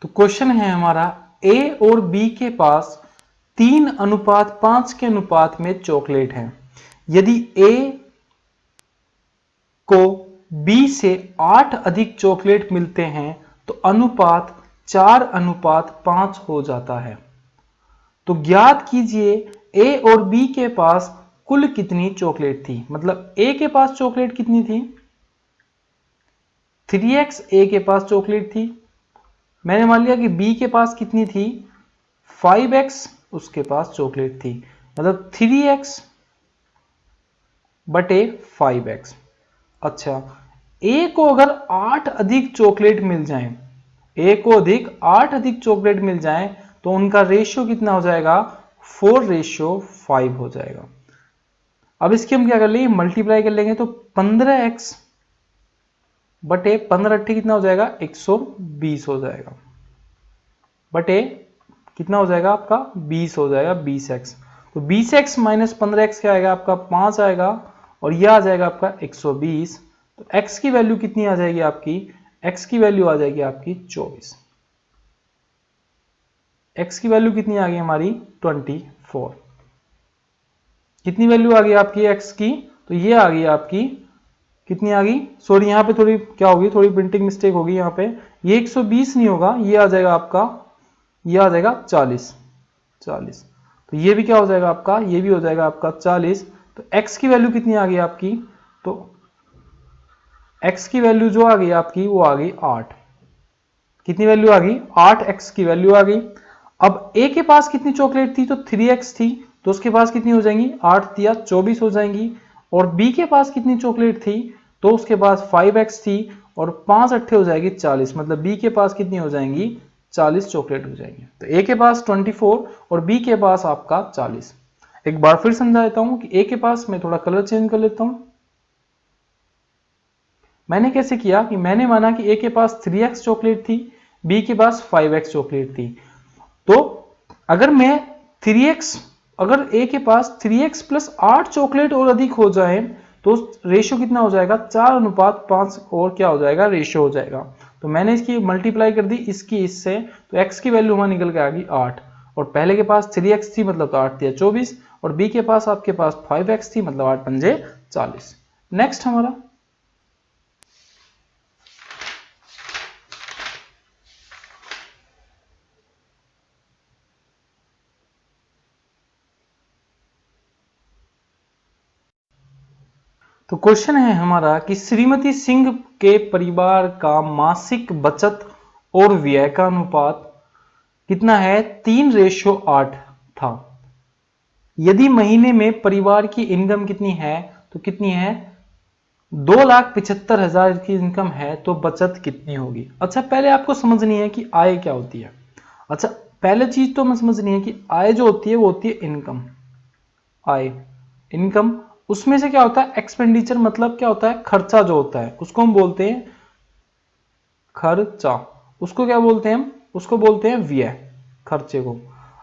तो क्वेश्चन है हमारा ए और बी के पास 3:5 के अनुपात में चॉकलेट है। यदि ए को बी से 8 अधिक चॉकलेट मिलते हैं तो अनुपात 4:5 हो जाता है। तो ज्ञात कीजिए ए और बी के पास कुल कितनी चॉकलेट थी। मतलब ए के पास चॉकलेट कितनी थी, 3x ए के पास चॉकलेट थी। मैंने मान लिया कि बी के पास कितनी थी, 5x उसके पास चॉकलेट थी, मतलब 3x बटे 5x। अच्छा, ए को अगर 8 अधिक चॉकलेट मिल जाए, ए को 8 अधिक चॉकलेट मिल जाए तो उनका रेशियो कितना हो जाएगा, 4:5 हो जाएगा। अब इसकी हम क्या कर लेंगे, मल्टीप्लाई कर लेंगे, तो 15x बटे 15 कितना हो जाएगा, 120 हो जाएगा, बटे कितना हो जाएगा आपका 20 हो जाएगा 20x। तो 20x माइनस 15x क्या आएगा आपका 5 आएगा और यह आ जाएगा आपका 120। तो x की वैल्यू कितनी आ जाएगी आपकी, x की वैल्यू आ जाएगी आपकी 24। x की वैल्यू कितनी आ गई हमारी 24। कितनी वैल्यू आ गई आपकी x की, तो ये आ गई आपकी कितनी आ गई, सॉरी यहाँ पे थोड़ी क्या होगी, थोड़ी प्रिंटिंग मिस्टेक होगी यहाँ पे, ये 120 नहीं होगा, ये आ जाएगा आपका, ये आ जाएगा 40। तो ये भी क्या हो जाएगा आपका, ये भी हो जाएगा आपका 40। तो x की वैल्यू कितनी आ गई आपकी, तो x की वैल्यू जो आ गई आपकी वो आ गई 8। कितनी वैल्यू आ गई 8x की वैल्यू आ गई। अब a के पास कितनी चॉकलेट थी, तो 3x थी, तो उसके पास कितनी हो जाएंगी 8 दिया 24 हो जाएंगी। और b के पास कितनी चॉकलेट थी, तो उसके पास 5x थी और 5 अट्ठे हो जाएगी 40, मतलब b के पास कितनी हो जाएंगी 40 चॉकलेट हो जाएंगी। तो a के पास 24 और b के पास आपका 40। एक बार फिर समझा देता हूं कि a के पास, मैं थोड़ा कलर चेंज कर लेता हूं। मैंने कैसे किया कि मैंने माना कि a के पास 3x चॉकलेट थी, b के पास 5x चॉकलेट थी। तो अगर मैं 3x, अगर a के पास 3x प्लस 8 चॉकलेट और अधिक हो जाए तो रेशियो कितना हो जाएगा 4:5 और क्या हो जाएगा रेशियो हो जाएगा। तो मैंने इसकी मल्टीप्लाई कर दी इसकी इससे, तो x की वैल्यू वहां निकल के आ गई 8 और पहले के पास 3x थी मतलब 8 दिया 24 और b के पास आपके पास 5x थी मतलब 8 पंजे 40। नेक्स्ट हमारा तो क्वेश्चन है हमारा कि श्रीमती सिंह के परिवार का मासिक बचत और व्यय का अनुपात कितना है 3:8 था। यदि महीने में परिवार की इनकम कितनी है, तो कितनी है 2,75,000 की इनकम है तो बचत कितनी होगी। अच्छा पहले आपको समझनी है कि आय क्या होती है। अच्छा पहले चीज तो हमें समझनी है कि आय जो होती है वो होती है इनकम। आय इनकम, उसमें से क्या होता है एक्सपेंडिचर, मतलब क्या होता है खर्चा जो होता है उसको हम बोलते हैं खर्चा। उसको क्या बोलते हैं हम, उसको बोलते हैं व्यय, खर्चे को।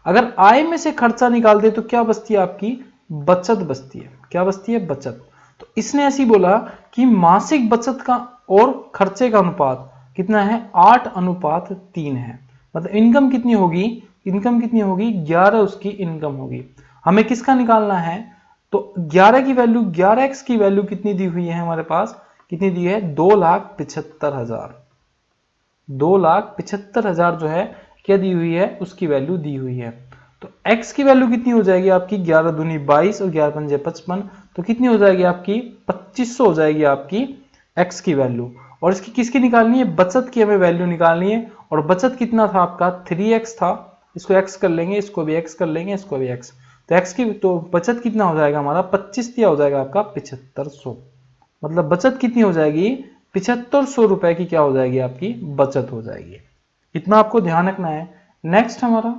अगर आय में से खर्चा निकाल दे तो क्या बचती है आपकी बचत बचती है। क्या बचती है बचत। तो इसने ऐसी बोला कि मासिक बचत का और खर्चे का अनुपात कितना है 8:3 है। मतलब इनकम कितनी होगी, इनकम कितनी होगी 11 उसकी इनकम होगी। हमें किसका निकालना है, तो 11 की वैल्यू 11x की वैल्यू कितनी दी हुई है हमारे पास, कितनी दी है 2,75,000। 2,75,000 जो है क्या दी हुई है उसकी वैल्यू दी हुई है। तो x की वैल्यू कितनी हो जाएगी आपकी 11 दूनी 22 और 11 पंजे 55, तो कितनी हो जाएगी आपकी 2500 हो जाएगी आपकी x की वैल्यू। और इसकी किसकी निकालनी है बचत की हमें वैल्यू निकालनी है। और बचत कितना था आपका 3x था, इसको x कर लेंगे, इसको भी x कर लेंगे, इसको भी x। तो x की तो बचत कितना हो जाएगा हमारा 25 दिया हो जाएगा आपका 7500। मतलब बचत कितनी हो जाएगी 7500 रुपए की क्या हो जाएगी आपकी बचत हो जाएगी। इतना आपको ध्यान रखना है। नेक्स्ट हमारा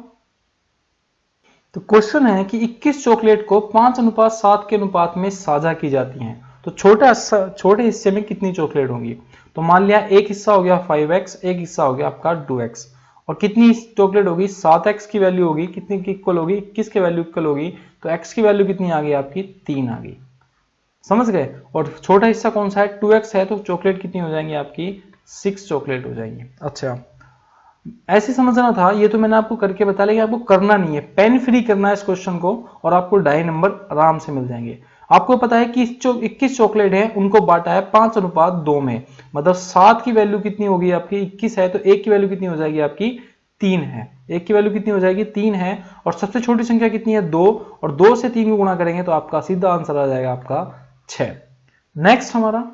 तो क्वेश्चन है कि 21 चॉकलेट को 5:7 के अनुपात में साझा की जाती हैं तो छोटे हिस्से में कितनी चॉकलेट होंगी। तो मान लिया एक हिस्सा हो गया 5x, एक हिस्सा हो गया आपका 2x और कितनी चॉकलेट होगी 7x की वैल्यू होगी, कितनी की इक्वल होगी 21 के वैल्यू इक्वल होगी। तो x की वैल्यू कितनी आ गई आपकी 3 आ गई, समझ गए। और छोटा हिस्सा कौन सा है 2x है, तो चॉकलेट कितनी हो जाएंगी आपकी 6 चॉकलेट हो जाएंगी। अच्छा ऐसे समझना था, ये तो मैंने आपको करके बता लिया, आपको करना नहीं है, पेन फ्री करना है इस क्वेश्चन को और आपको 2.5 नंबर आराम से मिल जाएंगे। आपको पता है कि 21 चॉकलेट है उनको बांटा है 5:2 में, मतलब 7 की वैल्यू कितनी होगी आपकी 21 है तो 1 की वैल्यू कितनी हो जाएगी आपकी 3 है। 1 की वैल्यू कितनी हो जाएगी 3 है और सबसे छोटी संख्या कितनी है 2 और 2 से 3 को गुणा करेंगे तो आपका सीधा आंसर आ जाएगा आपका 6। नेक्स्ट हमारा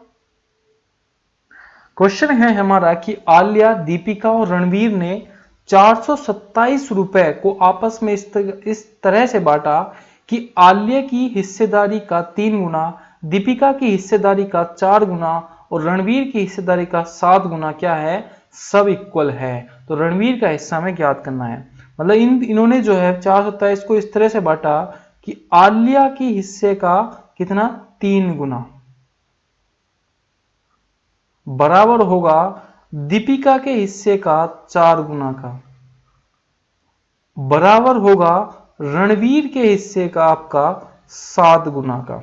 क्वेश्चन है हमारा कि आलिया, दीपिका और रणवीर ने 427 रुपए को आपस में इस तरह से बांटा कि आलिया की हिस्सेदारी का 3 गुना, दीपिका की हिस्सेदारी का 4 गुना और रणवीर की हिस्सेदारी का 7 गुना क्या है सब इक्वल है। तो रणवीर का हिस्सा हमें ज्ञात करना है। मतलब इन्होंने जो है 427 को इस तरह से बांटा कि आलिया की हिस्से का कितना 3 गुना बराबर होगा दीपिका के हिस्से का 4 गुना का। बराबर होगा रणवीर के हिस्से का आपका 7 गुना का।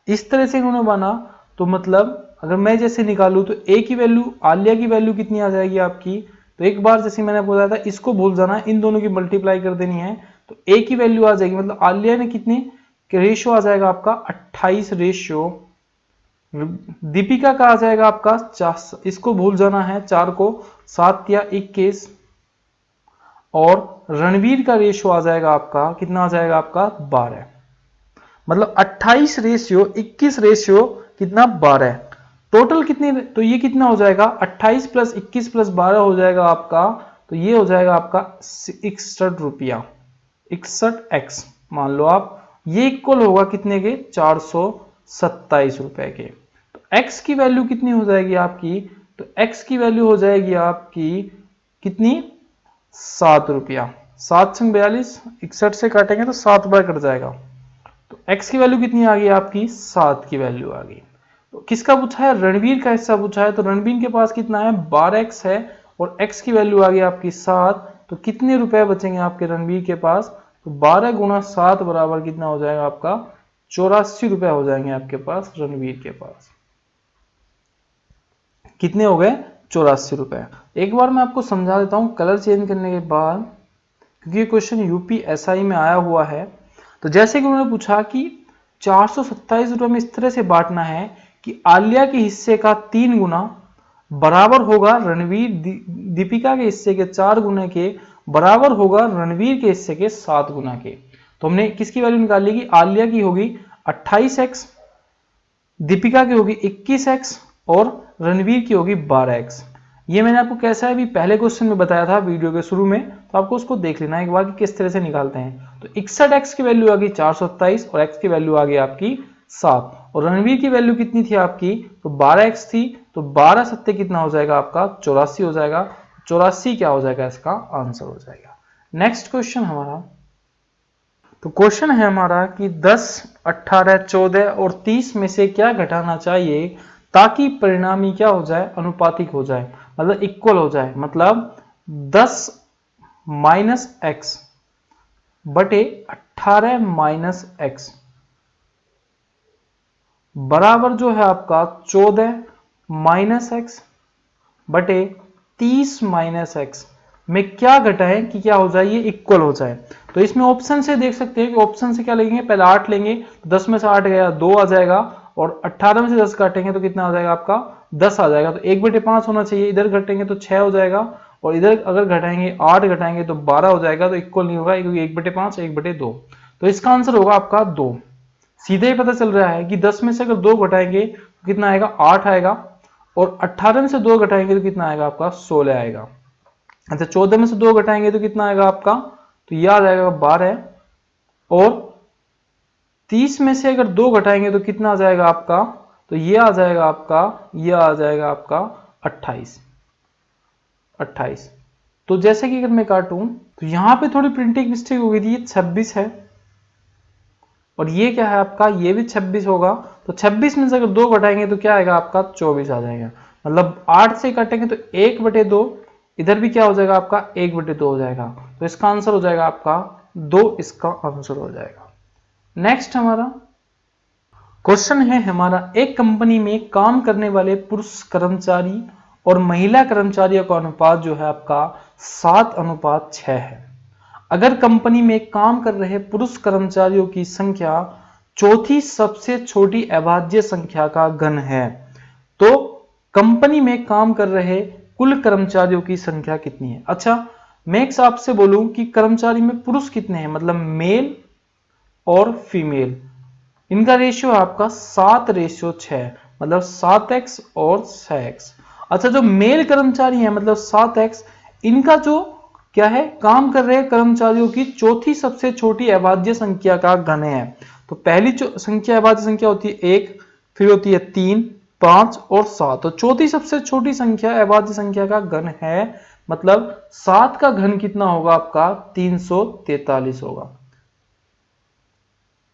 इस तरह से इन्होंने बना, तो मतलब अगर मैं जैसे निकालूं तो ए की वैल्यू, आलिया की वैल्यू कितनी आ जाएगी आपकी, तो एक बार जैसे मैंने बोला था इसको भूल जाना, इन दोनों की मल्टीप्लाई कर देनी है, तो ए की वैल्यू आ जाएगी, मतलब आलिया ने कितने रेशियो आ जाएगा आपका 28 रेशियो, दीपिका का आ जाएगा आपका 4, इसको भूल जाना है 4 को, 7 या 21, और रणवीर का रेशियो आ जाएगा आपका कितना, आ जाएगा आपका 12, मतलब 28 रेशियो 21 रेशियो कितना 12, टोटल कितनी, तो ये कितना हो जाएगा 28 प्लस 21 प्लस 12 हो जाएगा आपका, तो ये हो जाएगा आपका 61 रुपया, 61x मान लो आप, ये इक्वल होगा कितने के 427 रुपए के। तो x की वैल्यू कितनी हो जाएगी आपकी, तो x की वैल्यू हो जाएगी आपकी कितनी 7 रुपया, 7 संग 42, 61 से काटेंगे तो 7 बार कट जाएगा, तो x की वैल्यू कितनी आ गई आपकी 7 की वैल्यू आ गई। तो किसका पूछा है, रणवीर का हिस्सा पूछा है, तो रणवीर के पास कितना है 12x है, और x की वैल्यू आ गई आपकी 7, तो कितने रुपए बचेंगे आपके रणवीर के पास, तो 12 गुना 7 बराबर कितना हो जाएगा आपका 84 रुपए हो जाएंगे आपके पास, रणवीर के पास कितने हो गए 84 रुपए। एक बार मैं आपको समझा देता हूं कलर चेंज करने के बाद, क्योंकि ये क्वेश्चन यूपीएसआई में आया हुआ है। तो जैसे कि उन्होंने पूछा कि 427 रुपए में इस तरह से बांटना है कि आलिया के हिस्से का 3 गुना बराबर होगा रणवीर, दीपिका के हिस्से के 4 गुने के बराबर होगा रणवीर के हिस्से के 7 गुना के। तो हमने किसकी वैल्यू निकाली कि आलिया की होगी 28x, दीपिका की होगी 21x और रणवीर की होगी 12x। ये मैंने आपको कैसा है अभी पहले क्वेश्चन में बताया था वीडियो के शुरू में, तो आपको उसको देख लेना एक बार कि किस तरह से निकालते हैं। तो 61x की वैल्यू आ गई 427 और x की वैल्यू आ गई आपकी 7, और रणवीर की वैल्यू कितनी थी आपकी, तो 12x थी, तो 12 सत्ते कितना हो जाएगा आपका 84 हो जाएगा, 84 क्या हो जाएगा इसका आंसर हो जाएगा। नेक्स्ट क्वेश्चन हमारा, तो क्वेश्चन है हमारा कि 10, 18, 14 और 30 में से क्या घटाना चाहिए ताकि परिणामी क्या हो जाए, अनुपातिक हो जाए, मतलब इक्वल हो जाए, मतलब 10 माइनस एक्स बटे 18 माइनस एक्स बराबर जो है आपका 14 माइनस एक्स बटे 30 माइनस एक्स में क्या घटाएं कि क्या हो जाए, ये इक्वल हो जाए। तो इसमें ऑप्शन से देख सकते हैं कि ऑप्शन से क्या लेंगे, पहले 8 लेंगे, 10 में से 8 गया 2 आ जाएगा, और 18 में से 10 काटेंगे तो कितना आ जाएगा आपका 10 आ जाएगा, तो 1/5 होना चाहिए, इधर घटेंगे तो 6 हो जाएगा, और इधर अगर घटाएंगे 8 घटाएंगे तो 12 हो जाएगा, तो इक्वल नहीं होगा क्योंकि 1/5 1/2, तो इसका आंसर होगा आपका 2। सीधे ही पता चल रहा है कि 10 में से अगर 2 घटाएंगे तो कितना आएगा 8 आएगा, और 18 में से 2 घटाएंगे तो कितना आएगा आपका 16 आएगा। अच्छा 14 में से 2 घटाएंगे तो कितना आएगा आपका, तो यह आ जाएगा 12, और 30 में से अगर 2 घटाएंगे तो कितना आ जाएगा आपका, तो ये आ जाएगा आपका, ये आ जाएगा आपका 28। तो जैसे कि अगर मैं काटूं तो यहां पे थोड़ी प्रिंटिंग मिस्टेक हो गई थी, ये 26 है और ये क्या है आपका, ये भी 26 होगा, तो 26 में से अगर 2 घटाएंगे तो क्या आएगा आपका 24 आ जाएगा, मतलब 8 से काटेंगे तो 1/2, इधर भी क्या हो जाएगा आपका 1/2 हो जाएगा, तो इसका आंसर हो जाएगा आपका 2, इसका आंसर हो जाएगा। नेक्स्ट हमारा क्वेश्चन है हमारा, एक कंपनी में काम करने वाले पुरुष कर्मचारी और महिला कर्मचारियों का अनुपात जो है आपका 7:6 है। अगर कंपनी में काम कर रहे पुरुष कर्मचारियों की संख्या चौथी सबसे छोटी अभाज्य संख्या का घन है, तो कंपनी में काम कर रहे कुल कर्मचारियों की संख्या कितनी है। अच्छा मैं एक आपसे बोलूं कि कर्मचारी में पुरुष कितने हैं, मतलब मेल और फीमेल, इनका रेशियो आपका 7:6, मतलब 7x और 6x। अच्छा जो मेल कर्मचारी हैं मतलब 7x, इनका जो क्या है काम कर रहे कर्मचारियों की चौथी सबसे छोटी अभाज्य संख्या का घन है। तो पहली संख्या अभाज्य संख्या होती है 1, फिर होती है 3, 5 और 7, तो चौथी सबसे छोटी संख्या अभाज्य संख्या का घन है, मतलब 7 का घन कितना होगा आपका 343 होगा,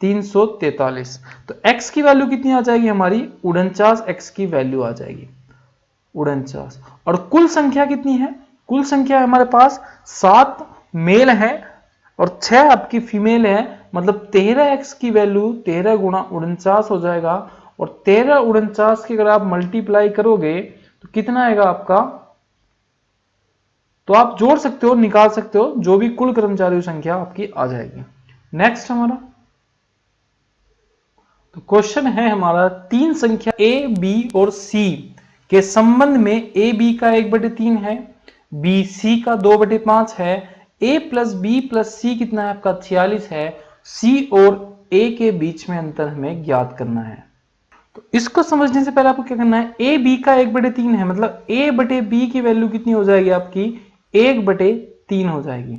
343। तो x की वैल्यू कितनी आ जाएगी हमारी 49x की वैल्यू आ जाएगी 49, और कुल संख्या कितनी है, कुल संख्या हमारे पास 7 मेल है और 6 आपकी फीमेल है, मतलब 13x की वैल्यू 13 गुणा 49 हो जाएगा। और 13 49 की अगर आप मल्टीप्लाई करोगे तो कितना आएगा आपका, तो आप जोड़ सकते हो, निकाल सकते हो, जो भी कुल कर्मचारी संख्या आपकी आ जाएगी। नेक्स्ट हमारा तो क्वेश्चन है हमारा, 3 संख्या ए बी और सी के संबंध में ए बी का 1/3 है, बी सी का 2/5 है, ए प्लस बी प्लस सी कितना है आपका 46 है, सी और ए के बीच में अंतर हमें ज्ञात करना है। तो इसको समझने से पहले आपको क्या करना है, ए बी का 1/3 है, मतलब ए बटे बी की वैल्यू कितनी हो जाएगी आपकी 1/3 हो जाएगी,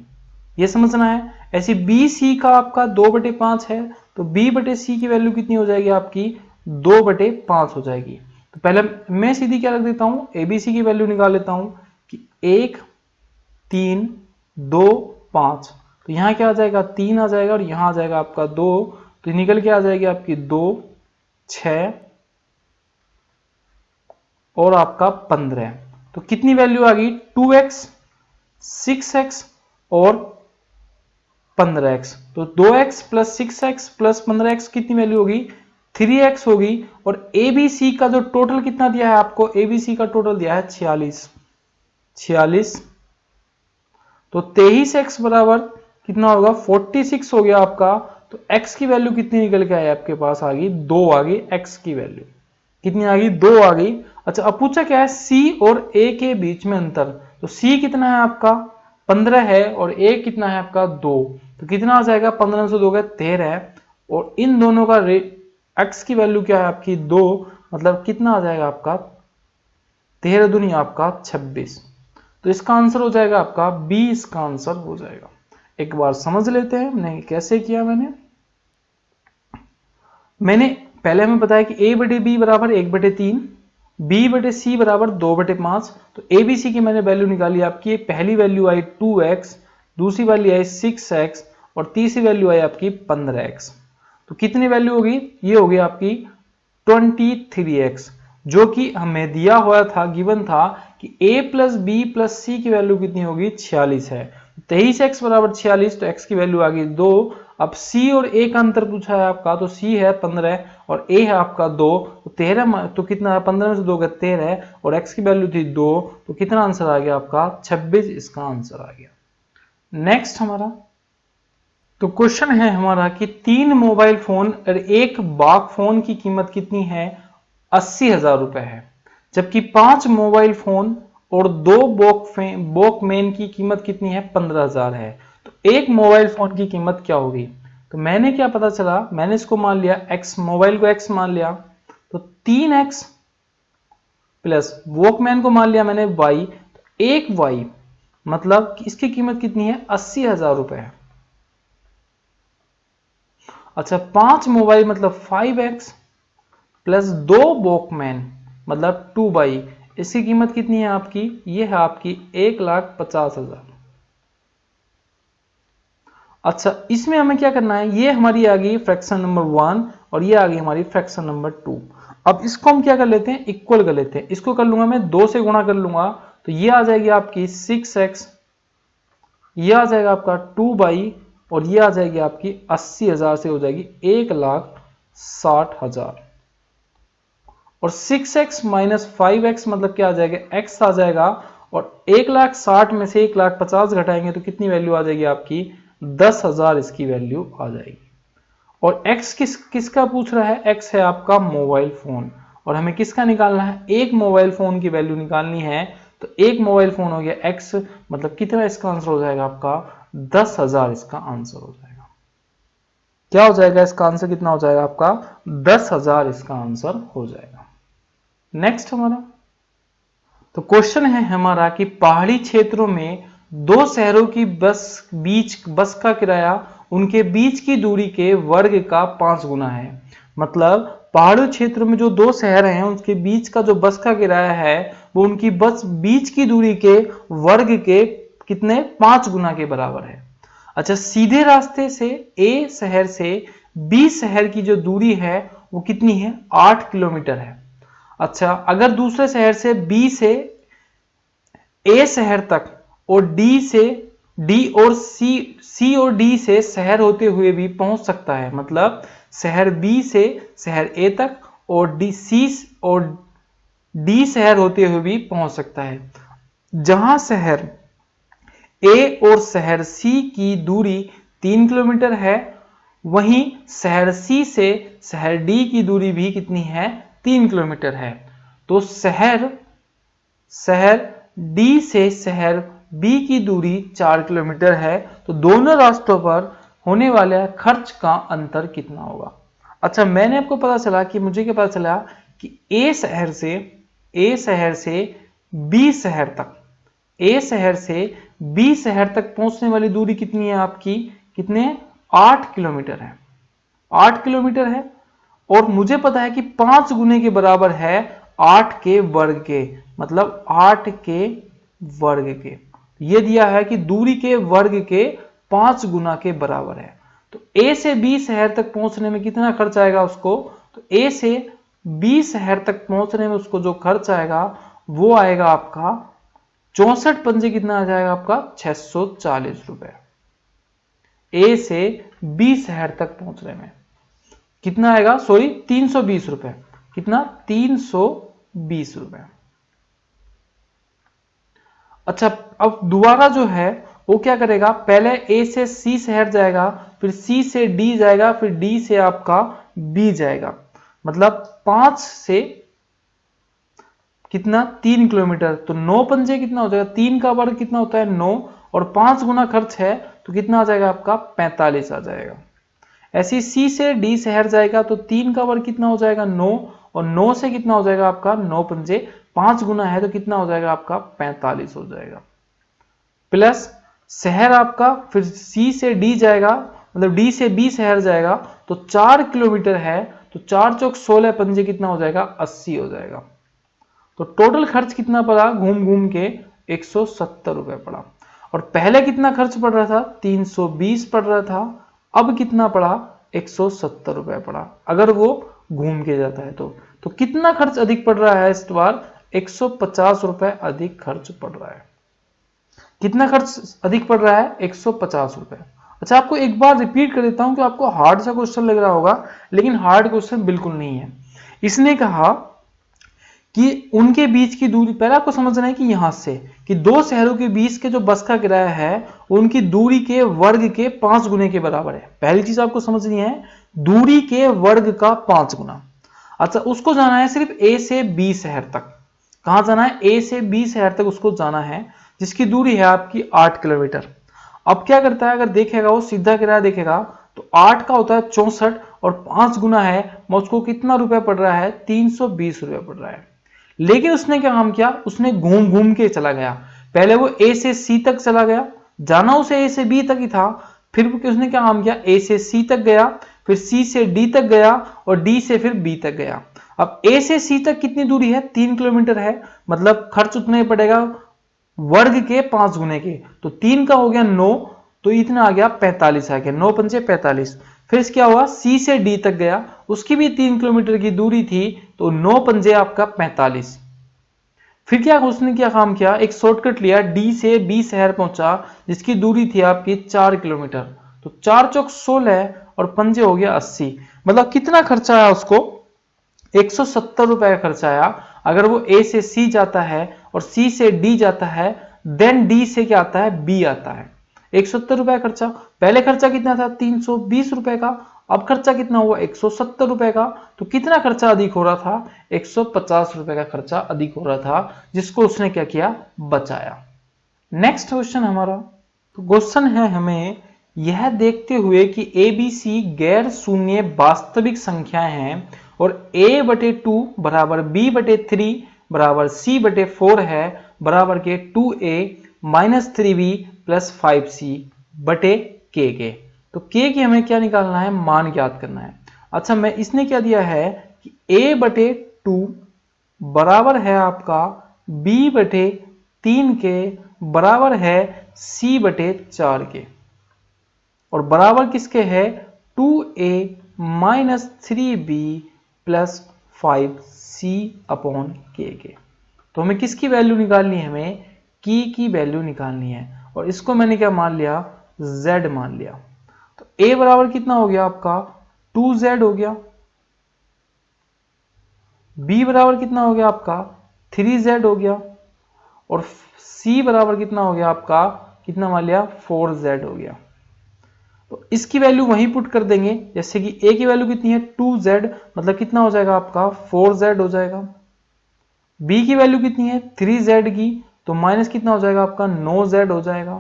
ये समझना है। ऐसे बी सी का आपका 2/5 है, तो बी बटे सी की वैल्यू कितनी हो जाएगी आपकी 2/5 हो जाएगी। तो पहले मैं सीधी क्या रख देता हूं, एबीसी की वैल्यू निकाल लेता हूं कि 1 3 2 5, तो यहां क्या आ जाएगा 3 आ जाएगा और यहां आ जाएगा आपका 2, तो निकल के आ जाएगी आपकी 2 6 और आपका 15। तो कितनी वैल्यू आ गई 2x 6x और 15x, तो 2x plus 6x plus 15x कितनी वैल्यू होगी 3x होगी। और ABC का जो टोटल कितना दिया है आपको, ABC का टोटल दिया है 46, तो 23x बराबर कितना होगा 46 हो गया आपका। तो x की वैल्यू कितनी निकल के आई आपके पास, आ गई 2 आ गई, x की वैल्यू कितनी आ गई 2 आ गई। अच्छा अब पूछा क्या है C और A के बीच में अंतर, तो C कितना है आपका 15 है और A कितना है आपका 2, तो कितना आ जाएगा 15 से 2 गए 13, और इन दोनों का x की वैल्यू क्या है आपकी 2, मतलब कितना आ जाएगा आपका 13 दूनी आपका 26, तो इसका आंसर हो जाएगा आपका बी, इसका आंसर हो जाएगा। एक बार समझ लेते हैं मैंने कैसे किया। मैंने पहले हमें बताया कि a बटे बी बराबर 1/3, b बटे सी बराबर 2/5, तो ए बी सी की मैंने वैल्यू निकाली आपकी, पहली वैल्यू आई 2x, दूसरी वैल्यू आई 6x और तीसरी वैल्यू आई आपकी 15x, तो कितनी वैल्यू होगी, ये होगी आपकी 23x, जो कि हमें दिया हुआ था, गिवन था कि a प्लस बी प्लस सी की वैल्यू कितनी होगी 46 है, 23x बराबर 46, तो x की वैल्यू आ गई 2। अब c और a का अंतर पूछा है आपका, तो c है 15 और a है आपका 2, तो 13, तो कितना है 15 में से 2 गए 13 और x की वैल्यू थी 2, तो कितना आंसर आ गया आपका 26, इसका आंसर आ गया। नेक्स्ट हमारा तो क्वेश्चन है हमारा कि 3 मोबाइल फोन और एक बाग फोन की कीमत कितनी है 80,000 रुपए है, जबकि 5 मोबाइल फोन और 2 वॉकमैन की कीमत कितनी है 15,000 है, तो एक मोबाइल फोन की कीमत क्या होगी। तो मैंने क्या पता चला, मैंने इसको मान लिया x, मोबाइल को x मान लिया, तो 3x प्लस वॉकमैन को मान लिया मैंने y, तो एक y मतलब इसकी कीमत कितनी है 80,000 रुपए है। अच्छा 5 मोबाइल मतलब 5x प्लस 2 वॉकमैन मतलब 2y, इसकी कीमत कितनी है आपकी, ये है आपकी 1,50,000। अच्छा इसमें हमें क्या करना है, ये हमारी आ गई फ्रैक्शन नंबर 1 और ये आ गई हमारी फ्रैक्शन नंबर 2। अब इसको हम क्या कर लेते हैं, इक्वल कर लेते हैं, इसको कर लूंगा मैं 2 से गुणा कर लूंगा, तो ये आ जाएगी आपकी 6x, ये आ जाएगा आपका 2y और ये आ जाएगी आपकी 80,000 से हो जाएगी 1,60,000, और 6x माइनस 5x मतलब क्या आ जाएगा x आ जाएगा, और 1,60,000 में से 1,50,000 घटाएंगे तो कितनी वैल्यू आ जाएगी आपकी 10,000, इसकी वैल्यू आ जाएगी। और x किसका पूछ रहा है, x है आपका मोबाइल फोन, और हमें किसका निकालना है, एक मोबाइल फोन की वैल्यू निकालनी है, तो एक मोबाइल फोन हो गया x, मतलब कितना इसका आंसर हो जाएगा आपका 10,000, इसका आंसर हो जाएगा। क्या हो जाएगा इसका आंसर, कितना हो जाएगा आपका 10,000, इसका आंसर हो जाएगा। नेक्स्ट हमारा तो क्वेश्चन है हमारा कि पहाड़ी क्षेत्रों में 2 शहरों की बस का किराया उनके बीच की दूरी के वर्ग का 5 गुना है, मतलब पहाड़ी क्षेत्र में जो 2 शहर हैं उसके बीच का जो बस का किराया है वो उनकी बस बीच की दूरी के वर्ग के कितने 5 गुना के बराबर है। अच्छा सीधे रास्ते से A शहर से B शहर की जो दूरी है वो कितनी है 8 किलोमीटर है। अच्छा अगर दूसरे शहर से B से A शहर तक और D से डी और सी और डी से शहर होते हुए भी पहुंच सकता है, मतलब शहर बी से शहर ए तक और डी सी और डी शहर होते हुए भी पहुंच सकता है। जहां शहर ए और शहर सी की दूरी 3 किलोमीटर है, वहीं शहर सी से शहर डी की दूरी भी कितनी है, 3 किलोमीटर है। तो शहर डी से शहर बी की दूरी 4 किलोमीटर है, तो दोनों रास्तों पर होने वाले खर्च का अंतर कितना होगा। अच्छा, मैंने आपको पता चला कि मुझे क्या पता चला कि ए शहर से बी शहर तक, ए शहर से बी शहर तक पहुंचने वाली दूरी कितनी है आपकी, कितने, 8 किलोमीटर है, 8 किलोमीटर है। और मुझे पता है कि 5 गुने के बराबर है 8 के वर्ग के, मतलब 8 के वर्ग के, ये दिया है कि दूरी के वर्ग के 5 गुना के बराबर है। तो ए से बी शहर तक पहुंचने में कितना खर्च आएगा उसको, तो ए से बी शहर तक पहुंचने में उसको जो खर्च आएगा वो आएगा आपका 64 पंजे, कितना आ जाएगा आपका 640 रुपए। ए से बी शहर तक पहुंचने में कितना आएगा, सॉरी 320 रुपए, कितना, 320 रुपए। अच्छा, अब दोबारा जो है वो क्या करेगा, पहले ए से सी शहर जाएगा, फिर सी से डी जाएगा, फिर डी से आपका बी जाएगा, मतलब 5 से कितना, 3 किलोमीटर। तो 9 पंजे कितना हो जाएगा, 3 का वर्ग कितना होता है 9, और 5 गुना खर्च है तो कितना आ जाएगा आपका 45 आ जाएगा। ऐसी सी से डी शहर जाएगा तो 3 का वर्ग कितना हो जाएगा 9, और 9 से कितना हो जाएगा आपका 9 पंजे, 5 गुना है तो कितना हो जाएगा आपका 45 हो जाएगा। प्लस शहर आपका फिर सी से डी जाएगा, मतलब डी से बी शहर जाएगा तो 4 किलोमीटर है, तो 4 चौक 16 पंजे कितना हो जाएगा 80 हो जाएगा। तो टोटल खर्च कितना पड़ा घूम घूम के 170 रुपए पड़ा। और पहले कितना खर्च पड़ रहा था, 320 पड़ रहा था, अब कितना पड़ा 170 रुपए पड़ा अगर वो घूम के जाता है तो कितना खर्च अधिक पड़ रहा है इस बार, 150 रुपए अधिक खर्च पड़ रहा है। कितना खर्च अधिक पड़ रहा है, 150 रुपए। अच्छा, आपको एक बार रिपीट कर देता हूं कि आपको हार्ड सा क्वेश्चन लग रहा होगा, लेकिन हार्ड क्वेश्चन बिल्कुल नहीं है। इसने कहा कि उनके बीच की दूरी, पहले आपको समझना है कि यहां से कि दो शहरों के बीच के जो बस का किराया है उनकी दूरी के वर्ग के 5 गुने के बराबर है। पहली चीज आपको समझनी है, दूरी के वर्ग का 5 गुना। अच्छा, उसको जाना है सिर्फ ए से बी शहर तक। कहां जाना है, ए से बी शहर तक उसको जाना है, जिसकी दूरी है आपकी 8 किलोमीटर। अब क्या करता है, अगर देखेगा वो सीधा किराया देखेगा तो 8 का होता है 64 और 5 गुना है, मुझको कितना रुपए पड़ रहा है, 320 रुपए पड़ रहा है। लेकिन उसने क्या काम किया, उसने घूम घूम के चला गया। पहले वो ए से सी तक चला गया, जाना उसे ए से बी तक ही था, फिर उसने क्या काम किया, ए से सी तक गया, फिर सी से डी तक गया और डी से फिर बी तक गया। अब ए से सी तक कितनी दूरी है, 3 किलोमीटर है, मतलब खर्च उतना ही पड़ेगा वर्ग के 5 गुने के। तो 3 का हो गया 9, तो इतना आ गया 45 आ गया, 9 पंचे 45। फिर क्या हुआ, सी से डी तक गया, उसकी भी 3 किलोमीटर की दूरी थी, तो 9 पंजे आपका 45। फिर क्या उसने क्या काम किया, एक शॉर्टकट लिया, डी से बी शहर पहुंचा जिसकी दूरी थी आपकी 4 किलोमीटर। तो 4 चौक 16 और पंजे हो गया 80, मतलब कितना खर्चा आया उसको, 170 रुपए का खर्चा आया। अगर वो ए से सी जाता है और सी से डी जाता है, देन डी से क्या आता है, बी आता है। 170 रुपए खर्चा, पहले खर्चा कितना था 320 रुपए का, अब खर्चा कितना हुआ 170 रुपए का। तो कितना खर्चा अधिक हो रहा था, 150 रुपए का खर्चा अधिक हो रहा था, जिसको उसने क्या किया, बचाया। नेक्स्ट क्वेश्चन हमारा, तो क्वेश्चन है हमें यह देखते हुए कि ए बी सी गैर शून्य वास्तविक संख्याएं हैं और a/2 बराबर b/3 बराबर c/4 है बराबर के 2a minus 3b plus 5c बटे k के। तो k की हमें क्या निकालना है, मान ज्ञात करना है। अच्छा, मैं इसने क्या दिया है कि a/2 बराबर है आपका b/3 के बराबर है c/4 के, और बराबर किसके है 2a minus 3b plus 5c upon k के। तो हमें किसकी वैल्यू निकालनी है, हमें की वैल्यू निकालनी है। और इसको मैंने क्या मान लिया, z मान लिया। तो a बराबर कितना हो गया आपका 2z हो गया, b बराबर कितना हो गया आपका 3z हो गया, और c बराबर कितना हो गया आपका, कितना मान लिया 4z हो गया। तो इसकी वैल्यू वहीं पुट कर देंगे, जैसे कि a की वैल्यू कितनी है 2z, मतलब कितना हो जाएगा आपका 4z हो जाएगा। b की वैल्यू कितनी है 3z की, तो माइनस कितना हो जाएगा आपका 9z हो जाएगा,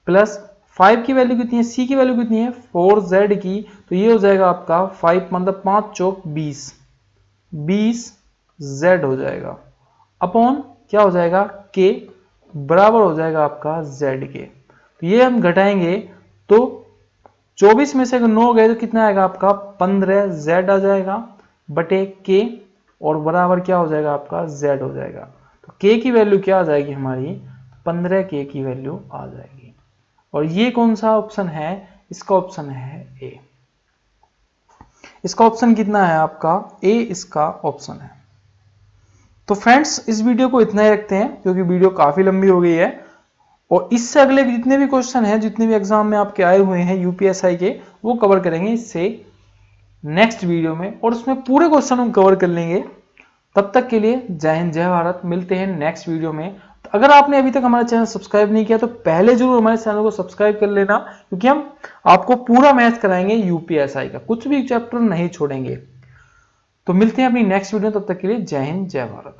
प्लस 5 की वैल्यू कितनी है, c की वैल्यू कितनी है 4z की, तो ये हो जाएगा आपका 5 मतलब 5 चौक 20z हो जाएगा, अपॉन क्या हो जाएगा k बराबर हो जाएगा आपका z के। तो ये हम घटाएंगे तो 24 में से अगर 9 गए तो कितना आएगा आपका 15z आ जाएगा बटे k, और बराबर क्या हो जाएगा आपका z हो जाएगा। तो k की वैल्यू क्या आ जाएगी हमारी 15k की वैल्यू आ जाएगी। और ये कौन सा ऑप्शन है, इसका ऑप्शन है ए। इसका ऑप्शन कितना है आपका ए, इसका ऑप्शन है। तो फ्रेंड्स इस वीडियो को इतना ही रखते हैं क्योंकि वीडियो काफी लंबी हो गई है, और इससे अगले जितने भी क्वेश्चन हैं, जितने भी एग्जाम में आपके आए हुए हैं यूपीएसआई के, वो कवर करेंगे इससे नेक्स्ट वीडियो में, और उसमें पूरे क्वेश्चन हम कवर कर लेंगे। तब तक के लिए जय हिंद जय भारत, मिलते हैं नेक्स्ट वीडियो में। तो अगर आपने अभी तक हमारा चैनल सब्सक्राइब नहीं किया तो पहले जरूर हमारे चैनल को सब्सक्राइब कर लेना, क्योंकि हम आपको पूरा मैथ कराएंगे यूपीएसआई का, कुछ भी चैप्टर नहीं छोड़ेंगे। तो मिलते हैं अपनी नेक्स्ट वीडियो, तब तक के लिए जय हिंद जय भारत।